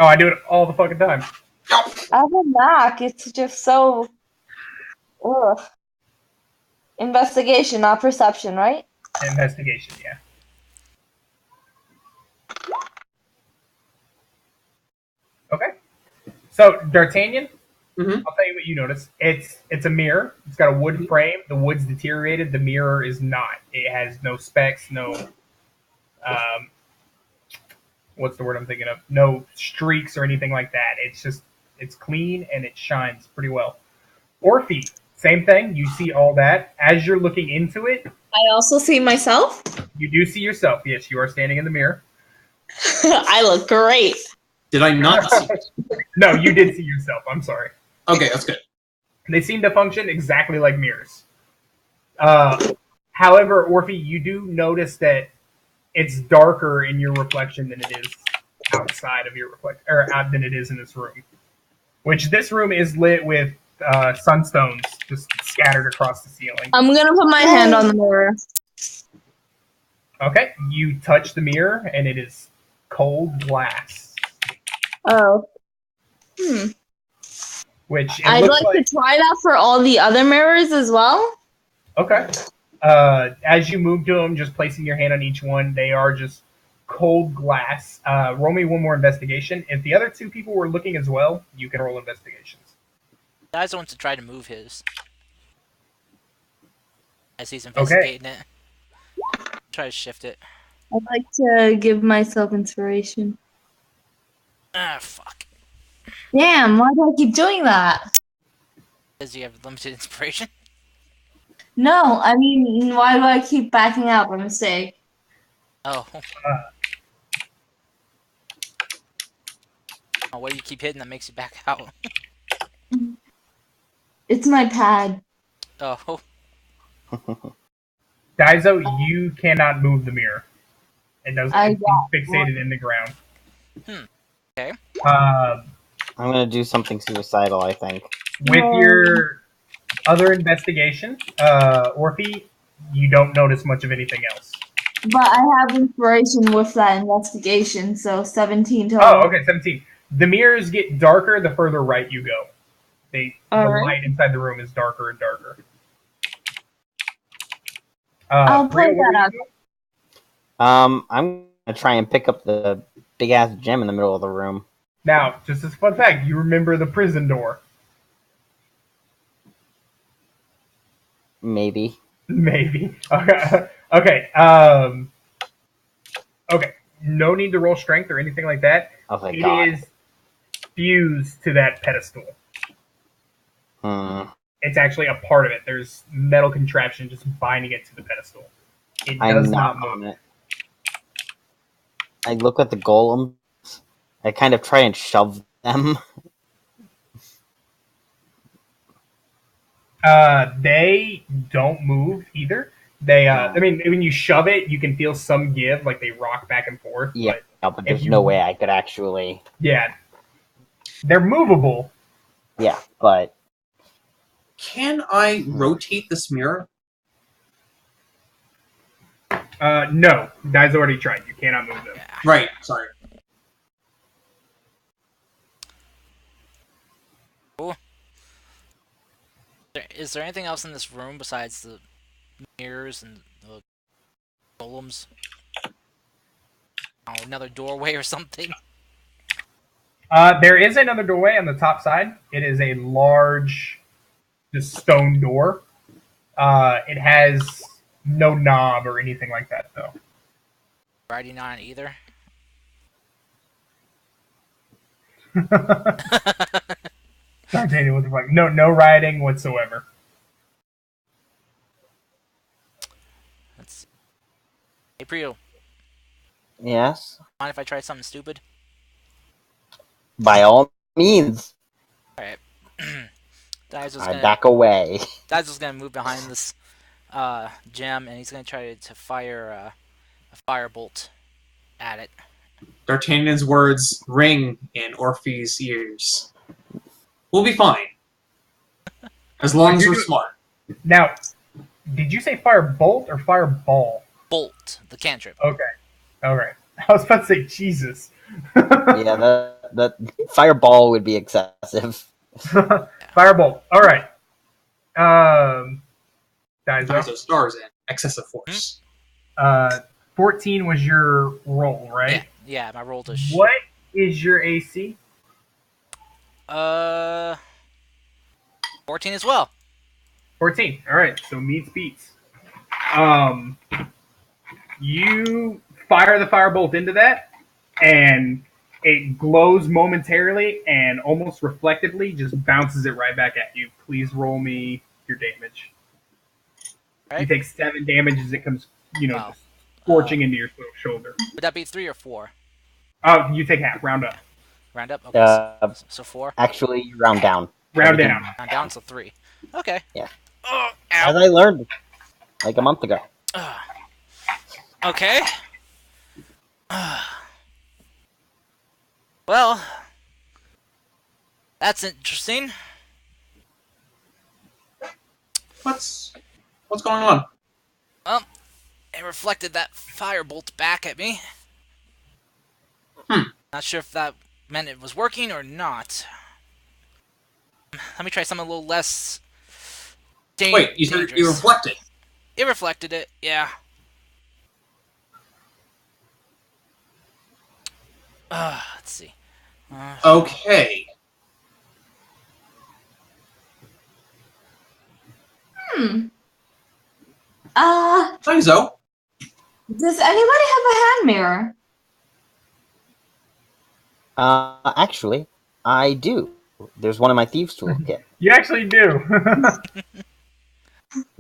Oh, I do it all the fucking time. I have a Mac. It's just so. Ugh. Investigation, not perception, right? Investigation, yeah. Okay. So, D'Artagnan, Mhm. I'll tell you what you notice. It's a mirror. It's got a wood frame. The wood's deteriorated. The mirror is not. It has no specks, no what's the word I'm thinking of? No streaks or anything like that. It's clean and it shines pretty well. Orphe, same thing. You see all that. As you're looking into it, I also see myself. you do see yourself. Yes, you are standing in the mirror. I look great. Did I not see? No, you did see yourself. I'm sorry. Okay, that's good. They seem to function exactly like mirrors. However, Orphe, you do notice that it's darker in your reflection than it is outside of your reflection, or than it is in this room. Which this room is lit with sunstones just scattered across the ceiling. I'm gonna put my hand on the mirror. Okay, you touch the mirror, and it is cold glass, Oh. which it I'd looks like to try that for all the other mirrors as well. Okay. As you move to them, just placing your hand on each one, they are just cold glass. Roll me one more investigation. If the other two people were looking as well, you can roll investigations. Guys wants to try to move his as he's Okay. investigating it. Try to shift it. I'd like to give myself inspiration. Ah, fuck. Damn, why do I keep doing that? Because you have limited inspiration. No, I mean, why do I keep backing out by mistake? Oh. Uh, Oh, what do you keep hitting that makes you back out? It's my pad. Oh. Daiso, you cannot move the mirror. It does. I It's got fixated in the ground. Okay. Uh, I'm gonna do something suicidal, I think. with your other investigation, Orphe, you don't notice much of anything else. But I have inspiration with that investigation, so 17 total. Oh, okay, 17. The mirrors get darker the further right you go. The Alright. light inside the room is darker and darker. I'll Priya, point what that are out. you doing? I'm gonna try and pick up the big ass gem in the middle of the room. Now, just as a fun fact, you remember the prison door. Maybe. Maybe. Okay. Okay. Okay. No need to roll strength or anything like that. Oh thank It God. is fused to that pedestal. Hmm. It's actually a part of it. There's metal contraption just binding it to the pedestal. It I'm does not not on move. it. I look at the golems. I kind of try and shove them. They don't move either. They, I mean, when you shove it, you can feel some give, like they rock back and forth. Yeah, but if there's you- no way I could actually. Yeah, they're movable. Yeah, but Can I rotate this mirror? No, Dai's already tried. You cannot move them. Right. Sorry. Is there anything else in this room besides the mirrors and the golems? Oh, another doorway or something? There is another doorway on the top side. It is a large, just stone door. It has no knob or anything like that, though. Writing on it either? D'Artagnan was like, no writing whatsoever. Let's see. Hey, Priyo, yes, mind if I try something stupid? by all means, Alright. Daizo's I back away. gonna move behind this gem, and he's gonna try to fire a firebolt at it. D'Artagnan's words ring in Orphe's ears. We'll be fine. As long as we're smart. Now, did you say fire bolt or fireball? Bolt, the cantrip. Okay. Okay. I was about to say Jesus. Yeah, the fireball would be excessive. Firebolt. All right. Daiso. Daiso stars in excessive force. 14 was your roll, right? Yeah, my roll to What is your AC? 14 as well. 14. All right. So meets beats. You fire the firebolt into that, and it glows momentarily and almost reflectively just bounces it right back at you. Please roll me your damage. Right? You take 7 damage as it comes, Wow. just scorching into your shoulder. Would that be 3 or 4? You take half. Round up. Round up? Okay, so 4. Actually, round down. Round down. Round down, so 3. Okay. Yeah. Oh, As ow. I learned like a month ago. Okay. Well, that's interesting. What's going on? It reflected that firebolt back at me. Not sure if that meant it was working or not. Let me try something a little less Wait, you said dangerous. you reflected. It reflected it, yeah. Let's see. Okay. So, Does anybody have a hand mirror? Actually, I do. There's one in my thieves' toolkit. You actually do.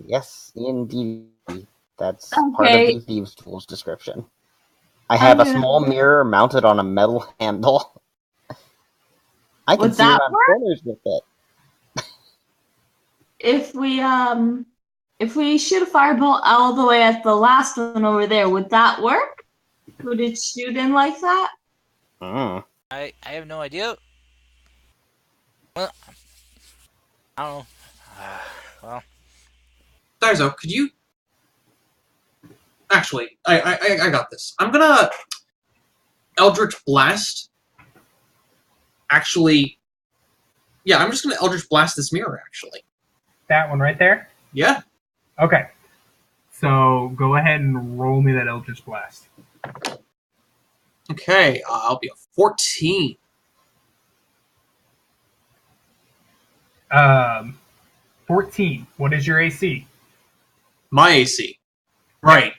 Yes, indeed. That's part of Okay. the thieves' tools description. I have a gonna- small mirror mounted on a metal handle. I can Would see that around work? corners with it. If we shoot a firebolt all the way at the last one over there, would that work? Would it shoot in like that? Mm. I have no idea. Well, I don't know. Well, Darzo, could you... Actually, I got this. I'm gonna... Eldritch Blast. Actually... Yeah, I'm just gonna Eldritch Blast this mirror, actually. That one right there? Yeah. Okay. So go ahead and roll me that Eldritch Blast. Okay, I'll be a 14. 14. What is your AC? My AC. Right.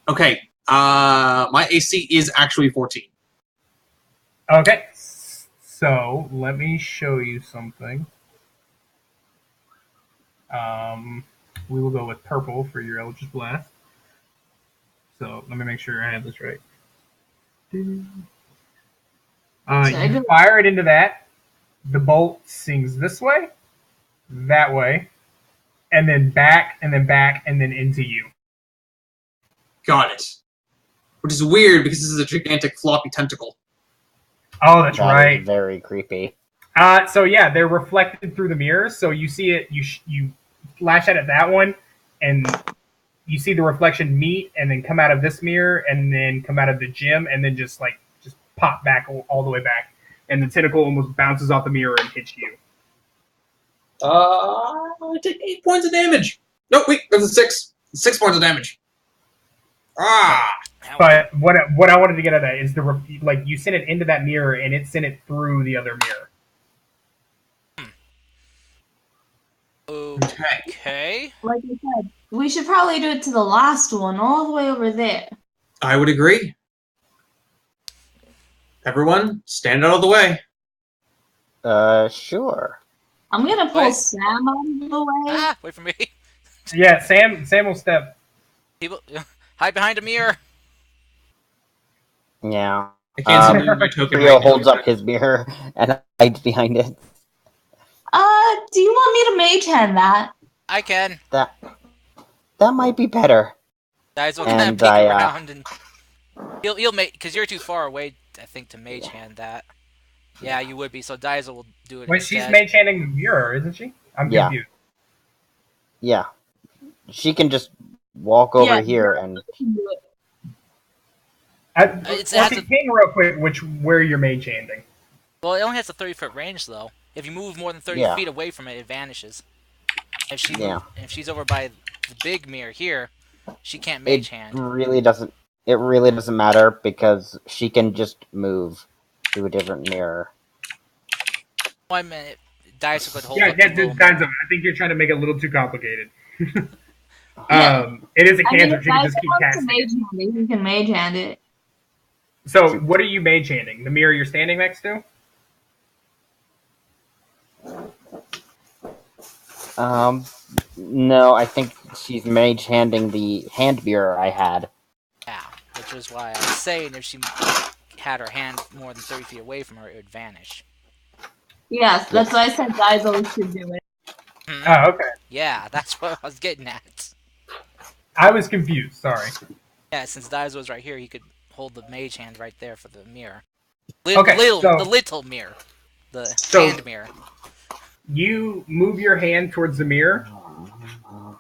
Okay. My AC is actually 14. Okay. So let me show you something. We will go with purple for your Eldritch Blast. So let me make sure I have this right. You fire it into that. The bolt sings this way, that way, and then back, and then back, and then into you. Got it. Which is weird because this is a gigantic floppy tentacle. Oh, that's That right. is very creepy. So yeah, they're reflected through the mirrors. So you see it. You flash at that one, and you see the reflection meet, and then come out of this mirror, and then come out of the gym, and then just pop back all the way back, and the tentacle almost bounces off the mirror and hits you. I take 8 points of damage. No, wait, there's a 6. 6 points of damage. Ah! But what I wanted to get at that is you sent it into that mirror, and it sent it through the other mirror. okay. Like I said, we should probably do it to the last one, all the way over there. I would agree. Everyone, stand out of the way. Sure. I'm gonna pull Wait. Sam out of the way. Wait for me. Yeah, Sam will step. People, hide behind a mirror. Yeah. I can't see my token Rio right now. holds up his mirror and hides behind it. Do you want me to mage hand that? I can. That might be better. Guys will kind of And peek I, around and he'll make because you're too far away. I think to mage hand that. Yeah, you would be. So Daiso will do it Wait, instead. she's mage handing the mirror, isn't she? I'm Yeah. confused. Yeah. She can just walk over here and... Ping real quick where you're mage handing. Well, it only has a 30-foot range though. If you move more than 30 feet away from it, it vanishes. If she's over by the big mirror here, she can't mage hand. It really doesn't matter because she can just move to a different mirror. 1 minute. Daiso could hold Yeah, up the little Daiso, mirror. I think you're trying to make it a little too complicated. It is a cantrip. She can just keep casting it. You can mage hand it. So, what are you mage handing? The mirror you're standing next to? No, I think she's mage handing the hand mirror I had. Yeah, which is why I was saying if she had her hand more than 30 feet away from her, it would vanish. Yes, that's why I said Daiso should do it. Oh, okay. Yeah, that's what I was getting at. I was confused. Sorry. Yeah, since Daiso was right here, he could hold the mage hand right there for the mirror. Okay, the little mirror. The hand mirror. You move your hand towards the mirror,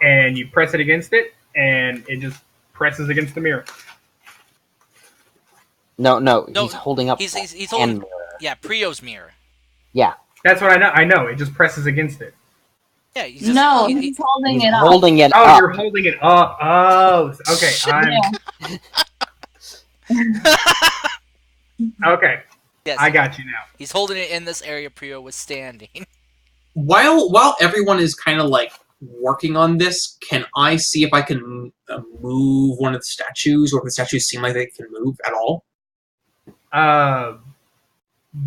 and you press it against it, and it just presses against the mirror. No, No, he's holding up He's the holding. hand mirror. Yeah, Prio's mirror. Yeah, That's what I know. I know. It just presses against it. Yeah, he's just, No, he's holding he's it up. holding it Oh, up. you're holding it up. Oh, okay. Okay. Yes, I got you now. he's holding it in this area Prio was standing. While everyone is kind of like working on this, can I see if I can move one of the statues, or if the statues seem like they can move at all?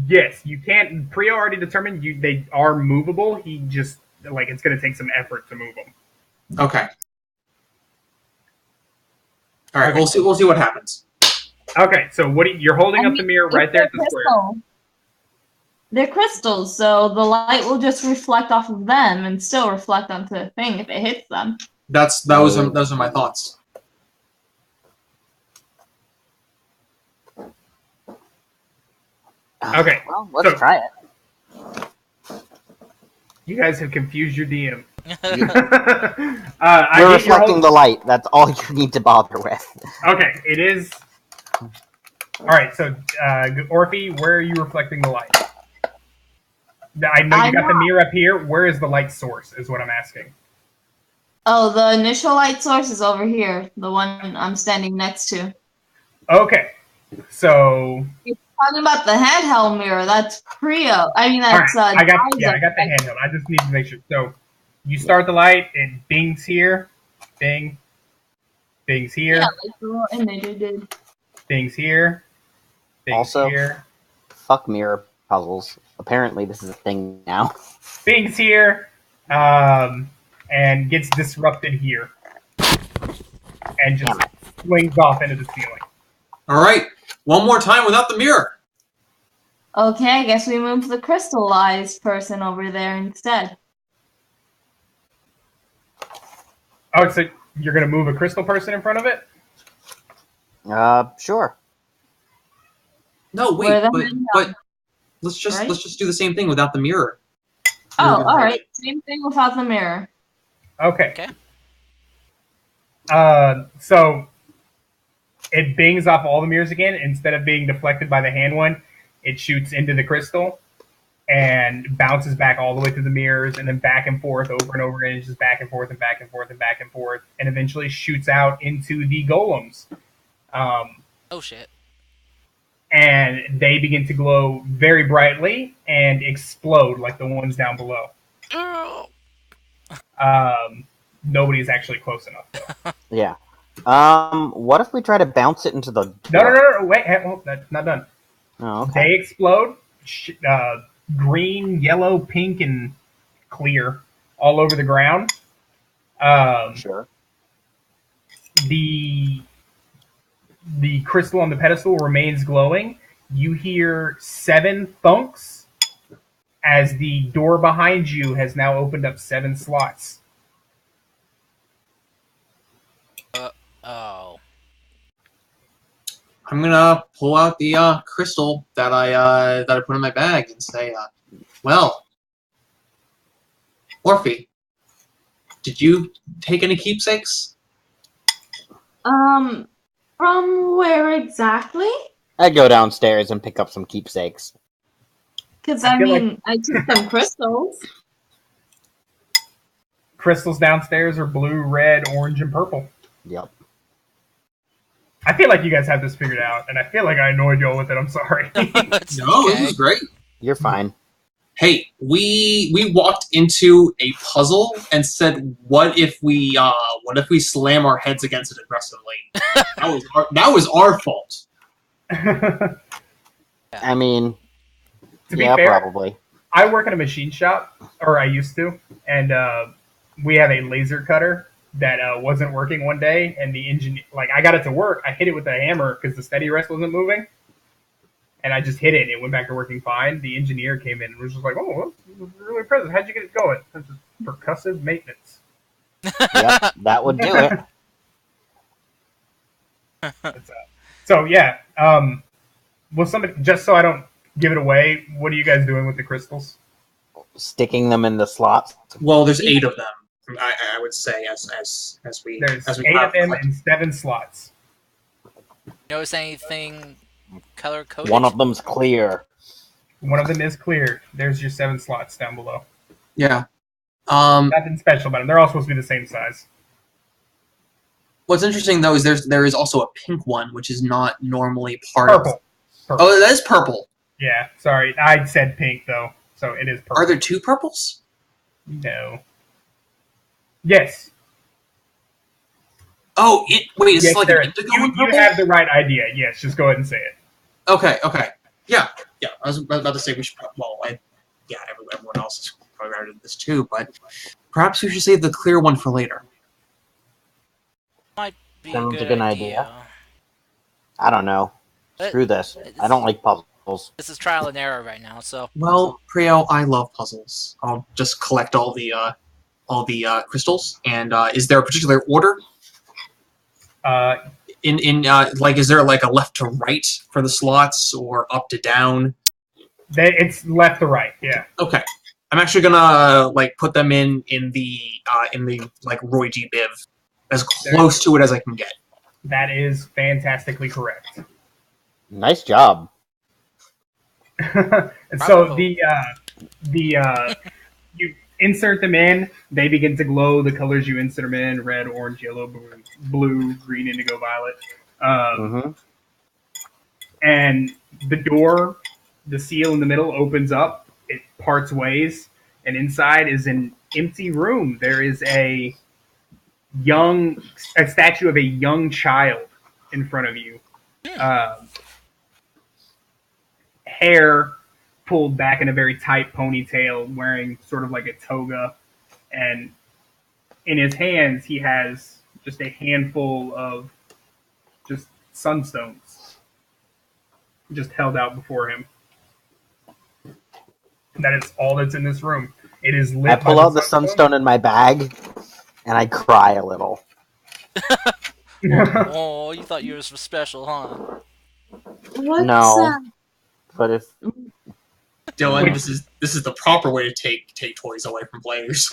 Yes, you can't. Prio already determined they are movable. He just it's going to take some effort to move them. Okay. All right, Okay. we'll see what happens. Okay, so you're holding up the mirror right there at the square. They're crystals, so the light will just reflect off of them and still reflect onto the thing if it hits them. Those are my thoughts. Okay, Well, let's try it. You guys have confused your DM. We're reflecting the light. That's all you need to bother with. Okay, it is. All right, so Orphe, where are you reflecting the light? I know you got the mirror up here. Where is the light source? Is what I'm asking. Oh, the initial light source is over here, the one I'm standing next to. Okay, so Talking about the handheld mirror, that's Prio. I mean, that's right. I got the handheld. I just need to make sure. So you start the light, it bings here, bing, bings here, yeah, like the little image it did. Bings here, bings Also, here, fuck mirror puzzles. Apparently, this is a thing now. bings here, and gets disrupted here, and just swings off into the ceiling. All right, one more time without the mirror. Okay, I guess we move the crystallized person over there instead. Oh, so you're gonna move a crystal person in front of it? Sure. No, wait, but let's just do the same thing without the mirror. Oh, all right. Same thing without the mirror. Okay. So it bings off all the mirrors again. Instead of being deflected by the hand one, it shoots into the crystal and bounces back all the way to the mirrors, and then back and forth over and over again. It's just back and forth and back and forth and back and forth, and eventually shoots out into the golems. Oh shit. And they begin to glow very brightly and explode like the ones down below. Oh. Nobody's actually close enough, though. Yeah. What if we try to bounce it into the door? No, wait, that's not done. Oh, okay. They explode, green, yellow, pink, and clear all over the ground. Sure. The crystal on the pedestal remains glowing. You hear 7 thunks as the door behind you has now opened up 7 slots. Oh. I'm gonna pull out the crystal that I put in my bag and say, well, Orphe, did you take any keepsakes? From where exactly? I'd go downstairs and pick up some keepsakes. Because I took some crystals. Crystals downstairs are blue, red, orange, and purple. Yep. I feel like you guys have this figured out, and I feel like I annoyed y'all with it. I'm sorry. No, this is great. You're fine. Hey, we walked into a puzzle and said, what if we slam our heads against it aggressively? That was our fault. I mean, To be fair, probably. I work in a machine shop, or I used to, and we have a laser cutter that wasn't working one day, and the engineer, I got it to work. I hit it with a hammer because the steady rest wasn't moving, and I just hit it, and it went back to working fine. The engineer came in and was just like, "Oh, that's really impressive. How'd you get it going?" That's just percussive maintenance. Yep, that would do it. So yeah, well, somebody, just so I don't give it away, what are you guys doing with the crystals? Sticking them in the slots. Well, there's 8 of them. I would say as we There's as we 8 have of them collected. and 7 slots. Notice anything color coded? One of them's clear. One of them is clear. There's your 7 slots down below. Yeah. Nothing special about them. They're all supposed to be the same size. What's interesting though is there is also a pink one, which is not normally part Purple. of. Purple. Oh, that is purple. Yeah, sorry. I said pink, though, so it is purple. Are there 2 purples? No. Yes. Oh, wait, is Yes, this like there an is. indigo You purple? have the right idea. Yes, just go ahead and say it. Okay. Yeah. I was about to say we should. Well, everyone else is probably already did this too, but perhaps we should save the clear one for later. Might be Sounds a a good good idea. idea. I don't know. Screw this. I don't like puzzles. This is trial and error right now, so Well, Prio, I love puzzles. I'll just collect all the crystals. And is there a particular order? Is there like a left to right for the slots or up to down? It's left to right. Yeah. Okay, I'm actually gonna put them in the like Roy G. Biv as close to it as I can get. That is fantastically correct. Nice job. So the you insert them in, they begin to glow the colors you insert them in: red, orange, yellow, blue, green, indigo, violet. And the door, the seal in the middle opens up. It parts ways, and inside is an empty room. There is a statue of a young child in front of you. Hair pulled back in a very tight ponytail, wearing sort of like a toga, and in his hands he has just a handful of just sunstones just held out before him. And that is all that's in this room. It is lit. I pull out the sunstone in my bag, and I cry a little. oh, you thought you were special, huh? What's No. But if Dylan, this is the proper way to take toys away from players.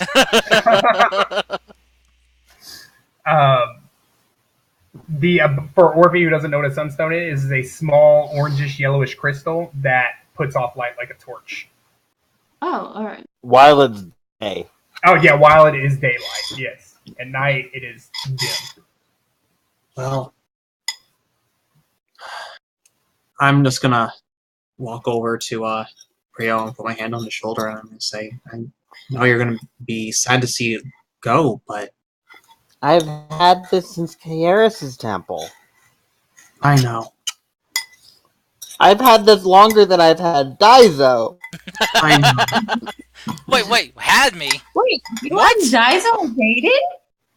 For Orphe, who doesn't know what a sunstone is a small orangish yellowish crystal that puts off light like a torch. Oh, all right. while it's day. Oh yeah, while it is daylight, yes. At night it is dim. Well, I'm just gonna walk over to Rio and put my hand on his shoulder, and I'm gonna say, "I know you're gonna be sad to see it go, but I've had this since Kaeris' temple. I know, I've had this longer than I've had Daizo. I know." Wait, had me? Wait, you What? and Daizo dated?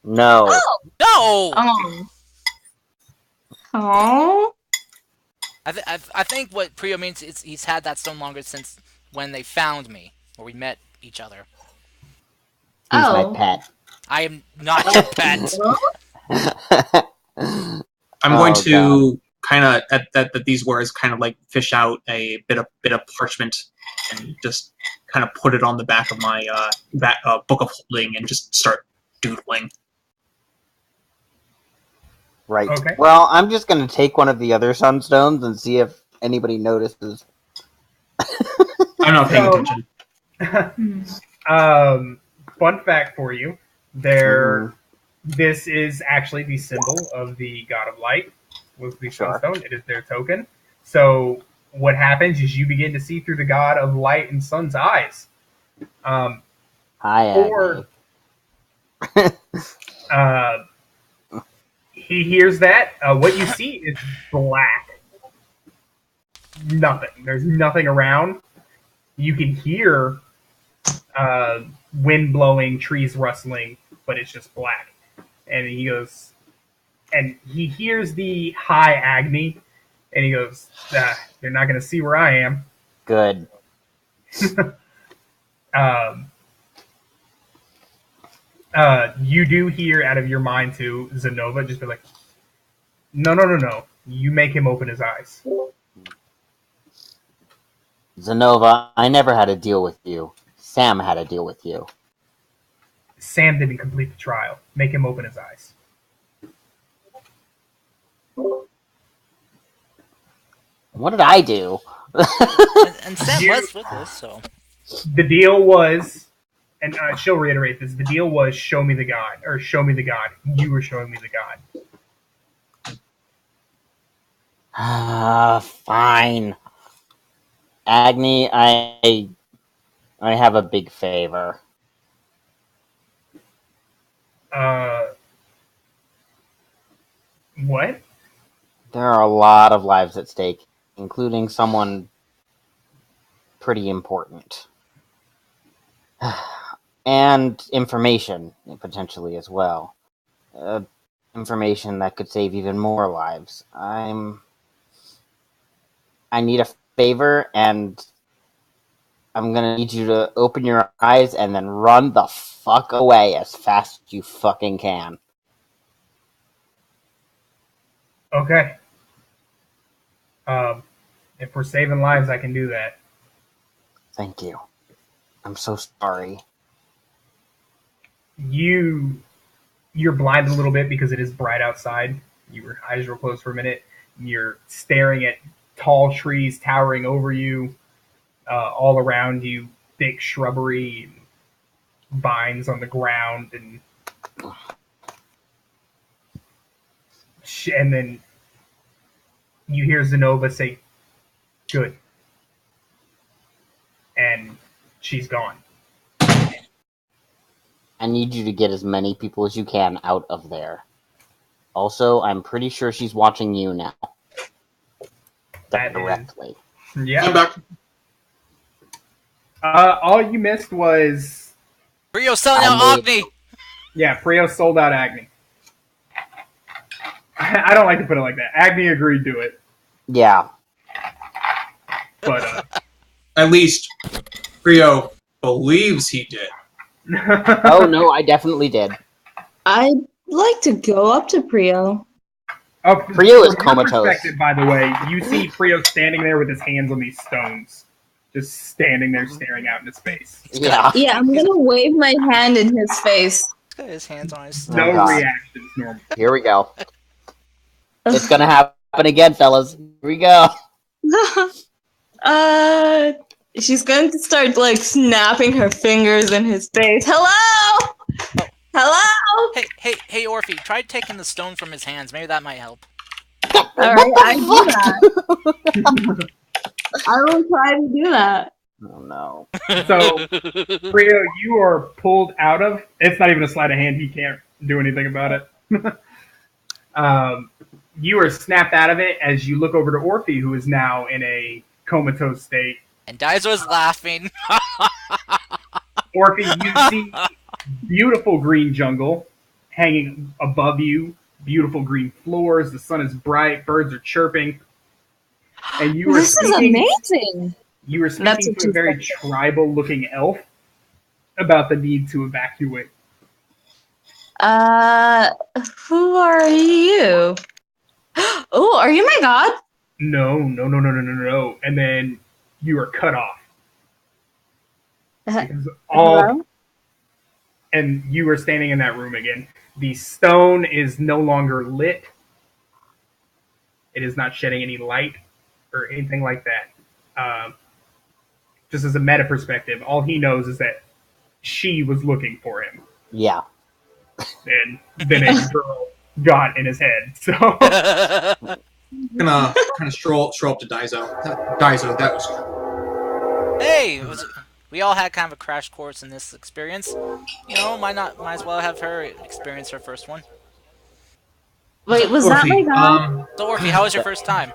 No. Oh. No! Oh. I think what Priyo means is he's had that stone longer since when they found me, or we met each other. He's Oh. my pet. I am not your pet. I'm going to kind of at these words kind of like fish out a bit of parchment and just kind of put it on the back of my book of holding and just start doodling. Right. Okay. Well, I'm just going to take one of the other sunstones and see if anybody notices. I'm not paying So- attention. Fun fact for you: this is actually the symbol of the god of light. Was the Sure. sunstone? It is their token. So what happens is you begin to see through the god of light and sun's eyes. Hi, Or Agni. he hears that. What you see is black. Nothing. There's nothing around. You can hear wind blowing, trees rustling, but it's just black. And he goes, and he hears the hi Agni, and he goes, "You're not going to see where I am." Good. You do hear out of your mind to Zenova just be like, no. You make him open his eyes. Zenova, I never had a deal with you. Sam had a deal with you. Sam didn't complete the trial. Make him open his eyes. What did I do? And Sam You- was with us, so The deal was, and she'll reiterate this, the deal was show me the God, or show me the God. You were showing me the God. Fine. Agni, I have a big favor. What? There are a lot of lives at stake, including someone pretty important. And information, potentially, as well. Information that could save even more lives. I need a favor, and I'm gonna need you to open your eyes and then run the fuck away as fast as you fucking can. Okay. If we're saving lives, I can do that. Thank you. I'm so sorry. You're blinded a little bit because it is bright outside. Your eyes were closed for a minute. You're staring at tall trees towering over you, all around you, thick shrubbery and vines on the ground, and then you hear Zenova say, "Good," and she's gone. I need you to get as many people as you can out of there. Also, I'm pretty sure she's watching you now. That is- Directly. Yeah. I'm back. All you missed was Rio's selling out I made- Agni. yeah, Frio sold out Agni. I don't like to put it like that. Agni agreed to it, Yeah. but At least Rio believes he did. Oh no, I definitely did. I'd like to go up to Prio. Frio is from your comatose. perspective, by the way, you see Frio standing there with his hands on these stones, just standing there staring out into space. Yeah. Yeah, I'm gonna wave my hand in his face. He's got his hands on his. No God. reactions, normal. Here we go. It's gonna happen again, fellas. Here we go. She's going to start like snapping her fingers in his face. Hello? Hello? Hey, Orphe, try taking the stone from his hands. Maybe that might help. Alright, I do that. I will try to do that. Oh no. So, Frio, you are pulled out of. It's not even a sleight of hand. He can't do anything about it. You are snapped out of it as you look over to Orphe, who is now in a comatose state. And Daizo's laughing. Orphe, you see beautiful green jungle hanging above you, beautiful green floors, the sun is bright, birds are chirping. And you are This is amazing. You were That's speaking what to a you very said. tribal-looking elf about the need to evacuate. Who are you? Oh, are you my god? No. And then you are cut off. Because Hello? and you were standing in that room again. The stone is no longer lit. It is not shedding any light or anything like that. Just as a meta perspective, all he knows is that she was looking for him. Yeah. And then a girl got in his head. So Gonna kind of stroll up to Daizo. Daizo, that was Hey, we all had kind of a crash course in this experience. You know, might as well have her experience her first one. Wait, was that my god? So, Orphe, how was your first time?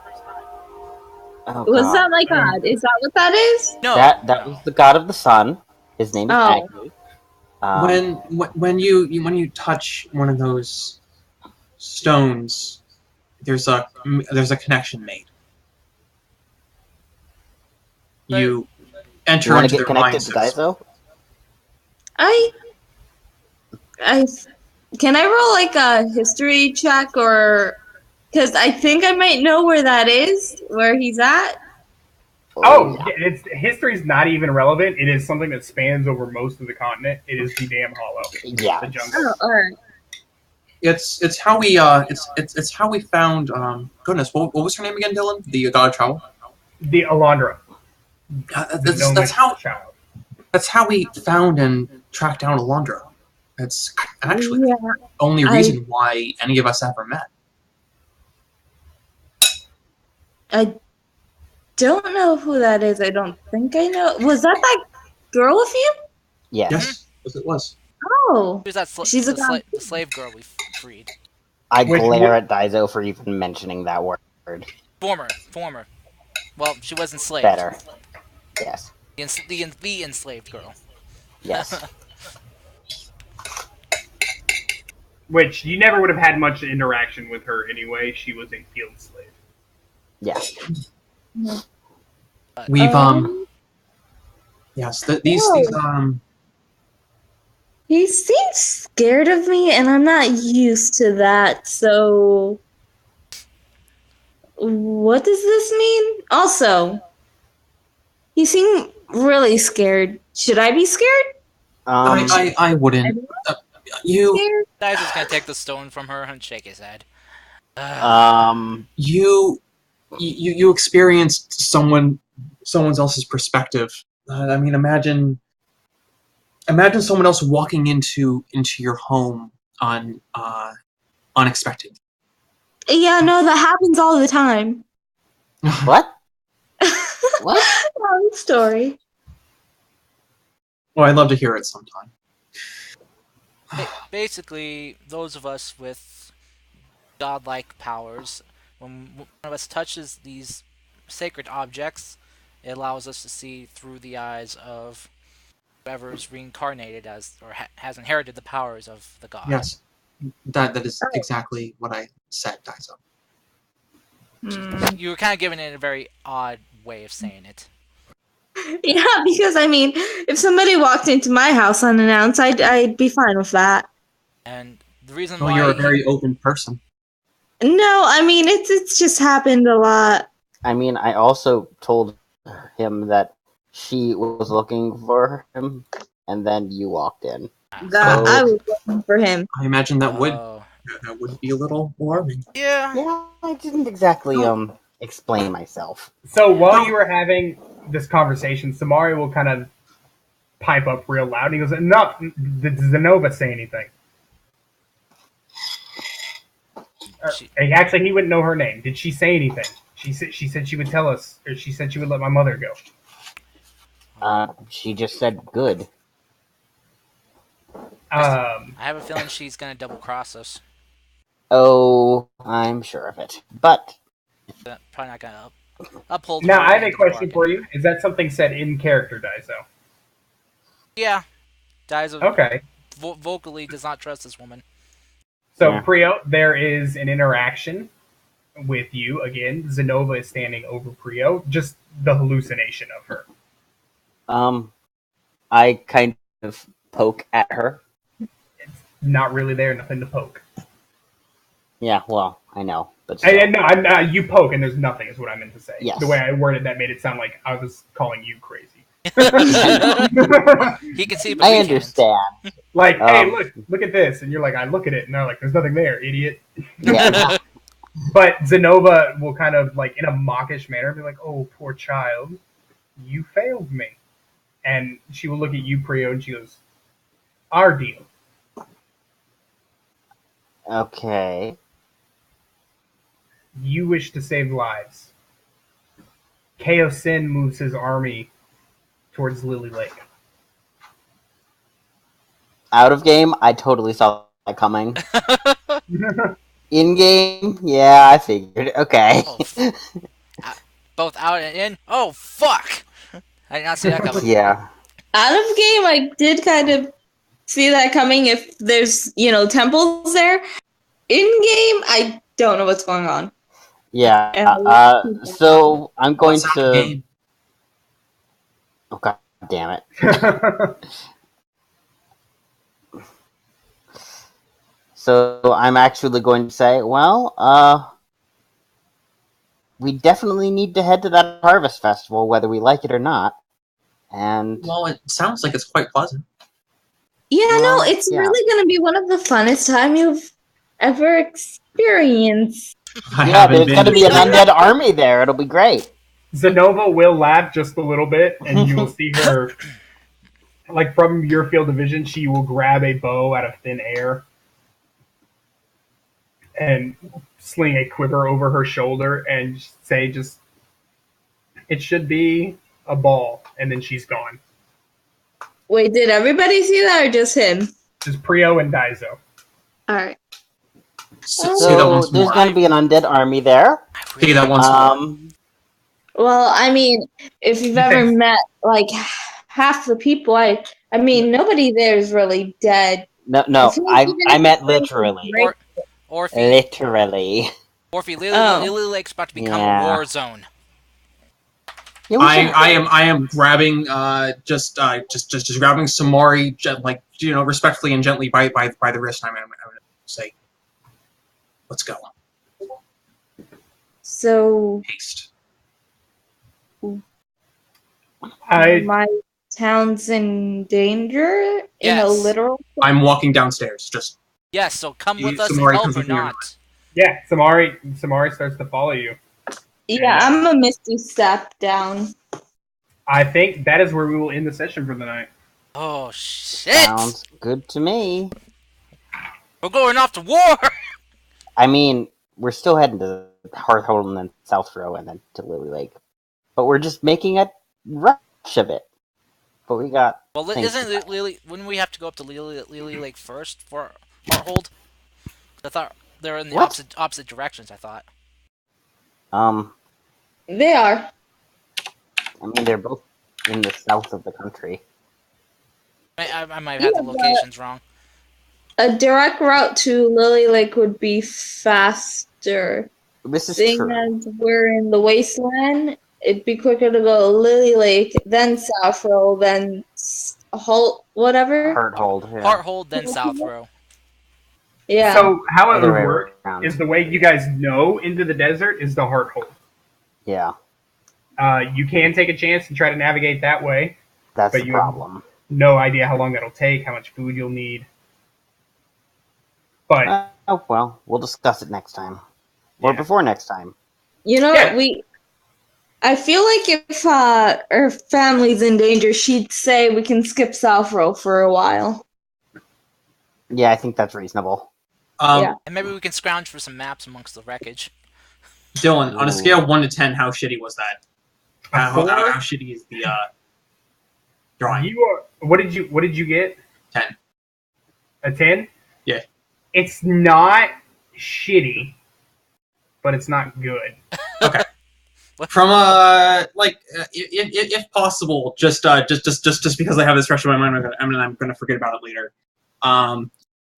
Oh, Was God. that my god? Is that what that is? No. That was the god of the sun. His name is Oh. Agni. when you touch one of those stones, there's a connection made. You enter You want into to get their connected to minds. Daizo? I can I roll like a history check or because I think I might know where that is, where he's at. Oh, yeah. yeah, history's not even relevant. It is something that spans over most of the continent. It is the damn hollow, Yeah. the jungle. Oh, alright. It's how we it's how we found goodness, what was her name again, Dylan? The god of travel. The Alondra, the That's gnomish how child. that's how we found and tracked down Alondra. That's actually Yeah, the only I reason why any of us ever met. I don't know who that is. I don't think I know. Was that girl with you? Yes. Yes, it was. Oh, Who's that? she's a god. The slave girl we freed. I Which glare at Daiso for even mentioning that word. Former. Well, she was enslaved. Better. Yes. The enslaved girl. Yes. Which you never would have had much interaction with her anyway. She was a field slave. Yeah. We've Um, yes, oh, these he seems scared of me, and I'm not used to that. So, what does this mean? Also, he seemed really scared. Should I be scared? I wouldn't. You Scared? Daizo's gonna take the stone from her and shake his head. you you experienced someone else's perspective. I mean, imagine someone else walking into your home unexpected. Yeah, no, that happens all the time. What? What? Long story. Well, I'd love to hear it sometime. Basically, those of us with godlike powers, when one of us touches these sacred objects, it allows us to see through the eyes of whoever is reincarnated as or has inherited the powers of the god. Yes, that is exactly what I said, Daiso. You were kind of giving it a very odd way of saying it. Yeah, because I mean, if somebody walked into my house unannounced, I'd be fine with that. And the reason Well, why you're a very open person. No, I mean it's just happened a lot. I mean, I also told him that she was looking for him, and then you walked in. That So- I was looking for him. I imagine that Oh. would be a little alarming. Yeah. Yeah, I didn't exactly explain myself. So while you were having this conversation, Samari will kind of pipe up real loud. And he goes, "Enough! Did Zenova say anything?" Actually, he wouldn't know her name. Did she say anything? She said she would tell us, or she said she would let my mother go. She just said good. I have a feeling she's gonna double cross us. Oh, I'm sure of it. But Probably not gonna uphold. Now, her I have end a of the question bargain. for you. Is that something said in character, Daiso? Yeah, Daiso Okay. vocally does not trust this woman. So, Yeah. Prio, there is an interaction with you. Again, Zenova is standing over Prio. Just the hallucination of her. I kind of poke at her. Not really there, nothing to poke. Yeah, well, I know, but No, you poke and there's nothing is what I meant to say. Yes. The way I worded that made it sound like I was calling you crazy. He can see, but I we can't. understand. Like, hey, look at this, and you're like, I look at it, and they're like, there's nothing there, idiot. Yeah. But Zenova will kind of like in a mockish manner be like, "Oh, poor child, you failed me," and she will look at you, Prio, and she goes, "Our deal." Okay. You wish to save lives. Kaosin moves his army towards Lily Lake. Out of game, I totally saw that coming. In game, yeah, I figured. Okay. Oh, both out and in. Oh fuck! I did not see that coming. Yeah. Out of game, I did kind of see that coming. If there's temples there, in game, I don't know what's going on. Yeah. So I'm going What's out of to. game? Oh god damn it! So I'm actually going to say, well, we definitely need to head to that harvest festival, whether we like it or not. And Well, it sounds like it's quite pleasant. Yeah, Well, no, it's yeah. really going to be one of the funnest time you've ever experienced. I yeah, haven't there's been going to be an before. undead army there. It'll be great. Zenova will laugh just a little bit, and you will see her, like from your field of vision, she will grab a bow out of thin air and sling a quiver over her shoulder and say, "Just, it should be a ball," and then she's gone. Wait, did everybody see that or just him? Just Prio and Daizo. Alright. Say that So once there's more. going to be an undead army there. Say that once more. Well, I mean, if you've ever met like half the people, I mean, nobody there is really dead. No, feel like even I if meant it's like literally. great- Orphe, Literally. Lily Lake's about to become a Yeah. war zone. Yeah, we should- I am grabbing just grabbing Samari respectfully and gently by the wrist. I'm gonna say, let's go. So Haste. my town's in danger in a Yes. literal. I'm walking downstairs. Just Yes, so come with us and Samari help comes or with me or not. Yeah, Samari starts to follow you. Yeah, I'm a misty step down. I think that is where we will end the session for the night. Oh shit! Sounds good to me. We're going off to war. I mean, we're still heading to Hearthhold and then South Row and then to Lily Lake. But we're just making a rush of it. But we got... Well, things isn't to do. Lily? Wouldn't we have to go up to Lily Lake first for Hearthold? I thought they're in the What? opposite directions. I thought. They are. I mean, they're both in the south of the country. I might have the Yeah, locations wrong. A direct route to Lily Lake would be faster. This is Seeing true. as we're in the wasteland, it'd be quicker to go Lily Lake, then South Row, then Holt, whatever. Hearthold, yeah. Hearthold, then South Row. Yeah. So how it Other would way work around. is the way you guys know into the desert is the heart hold. Yeah, You can take a chance and try to navigate that way. that's But the you have- problem. No idea how long that'll take, how much food you'll need. But Oh, well, we'll discuss it next time. Or Yeah. before next time. You know, Yeah. I feel like if her family's in danger, she'd say we can skip South Row for a while. Yeah, I think that's reasonable. Yeah. And maybe we can scrounge for some maps amongst the wreckage. Dylan, on a Ooh. scale of 1 to 10, how shitty was that? a How four, shitty is the drawing? you are. What did you get? 10. A 10? Yeah. It's not shitty, but it's not good. Okay. From if possible, just because I have this fresh in my mind, I'm gonna forget about it later.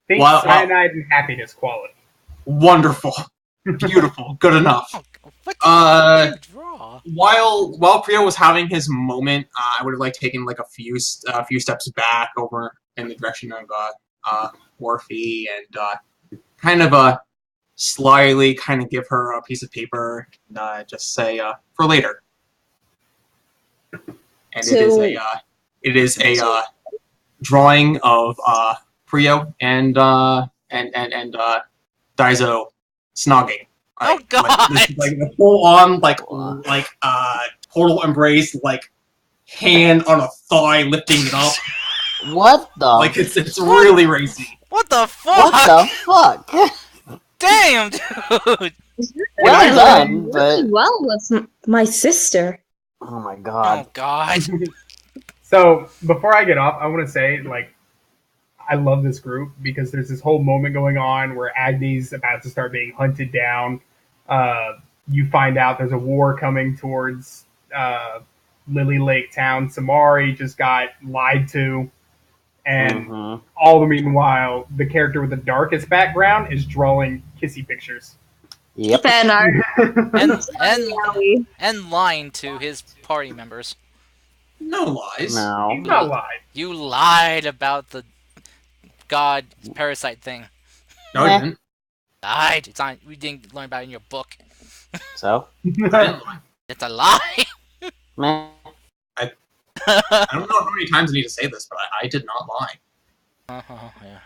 Think Wow. cyanide and happiness quality. Wonderful, beautiful, good enough. Oh, what did you draw? While Priya was having his moment, I would have taken a few steps back over in the direction of Orphe and kind of slyly give her a piece of paper and just say for later. And it is a drawing of Priyo and Daizo snogging. Oh, God! The full on total embrace, hand on a thigh lifting it up. What the? It's really racy. What the fuck? What the fuck? Damn, dude! Well done, but... Really well with my sister. Oh my Oh god. God! So before I get off, I want to say I love this group because there's this whole moment going on where Agni's about to start being hunted down. You find out there's a war coming towards Lily Lake Town. Samari just got lied to. And Mhm. all the meanwhile, the character with the darkest background is drawing kissy pictures. Yep. Fan art. And lying to his party members. No lies. No. He's not lied. You lied about the god parasite thing. No, I didn't. Lied. It's on. We didn't learn about it in your book. So, I didn't lie. It's a lie. meh. I don't know how many times I need to say this, but I did not lie. Yeah.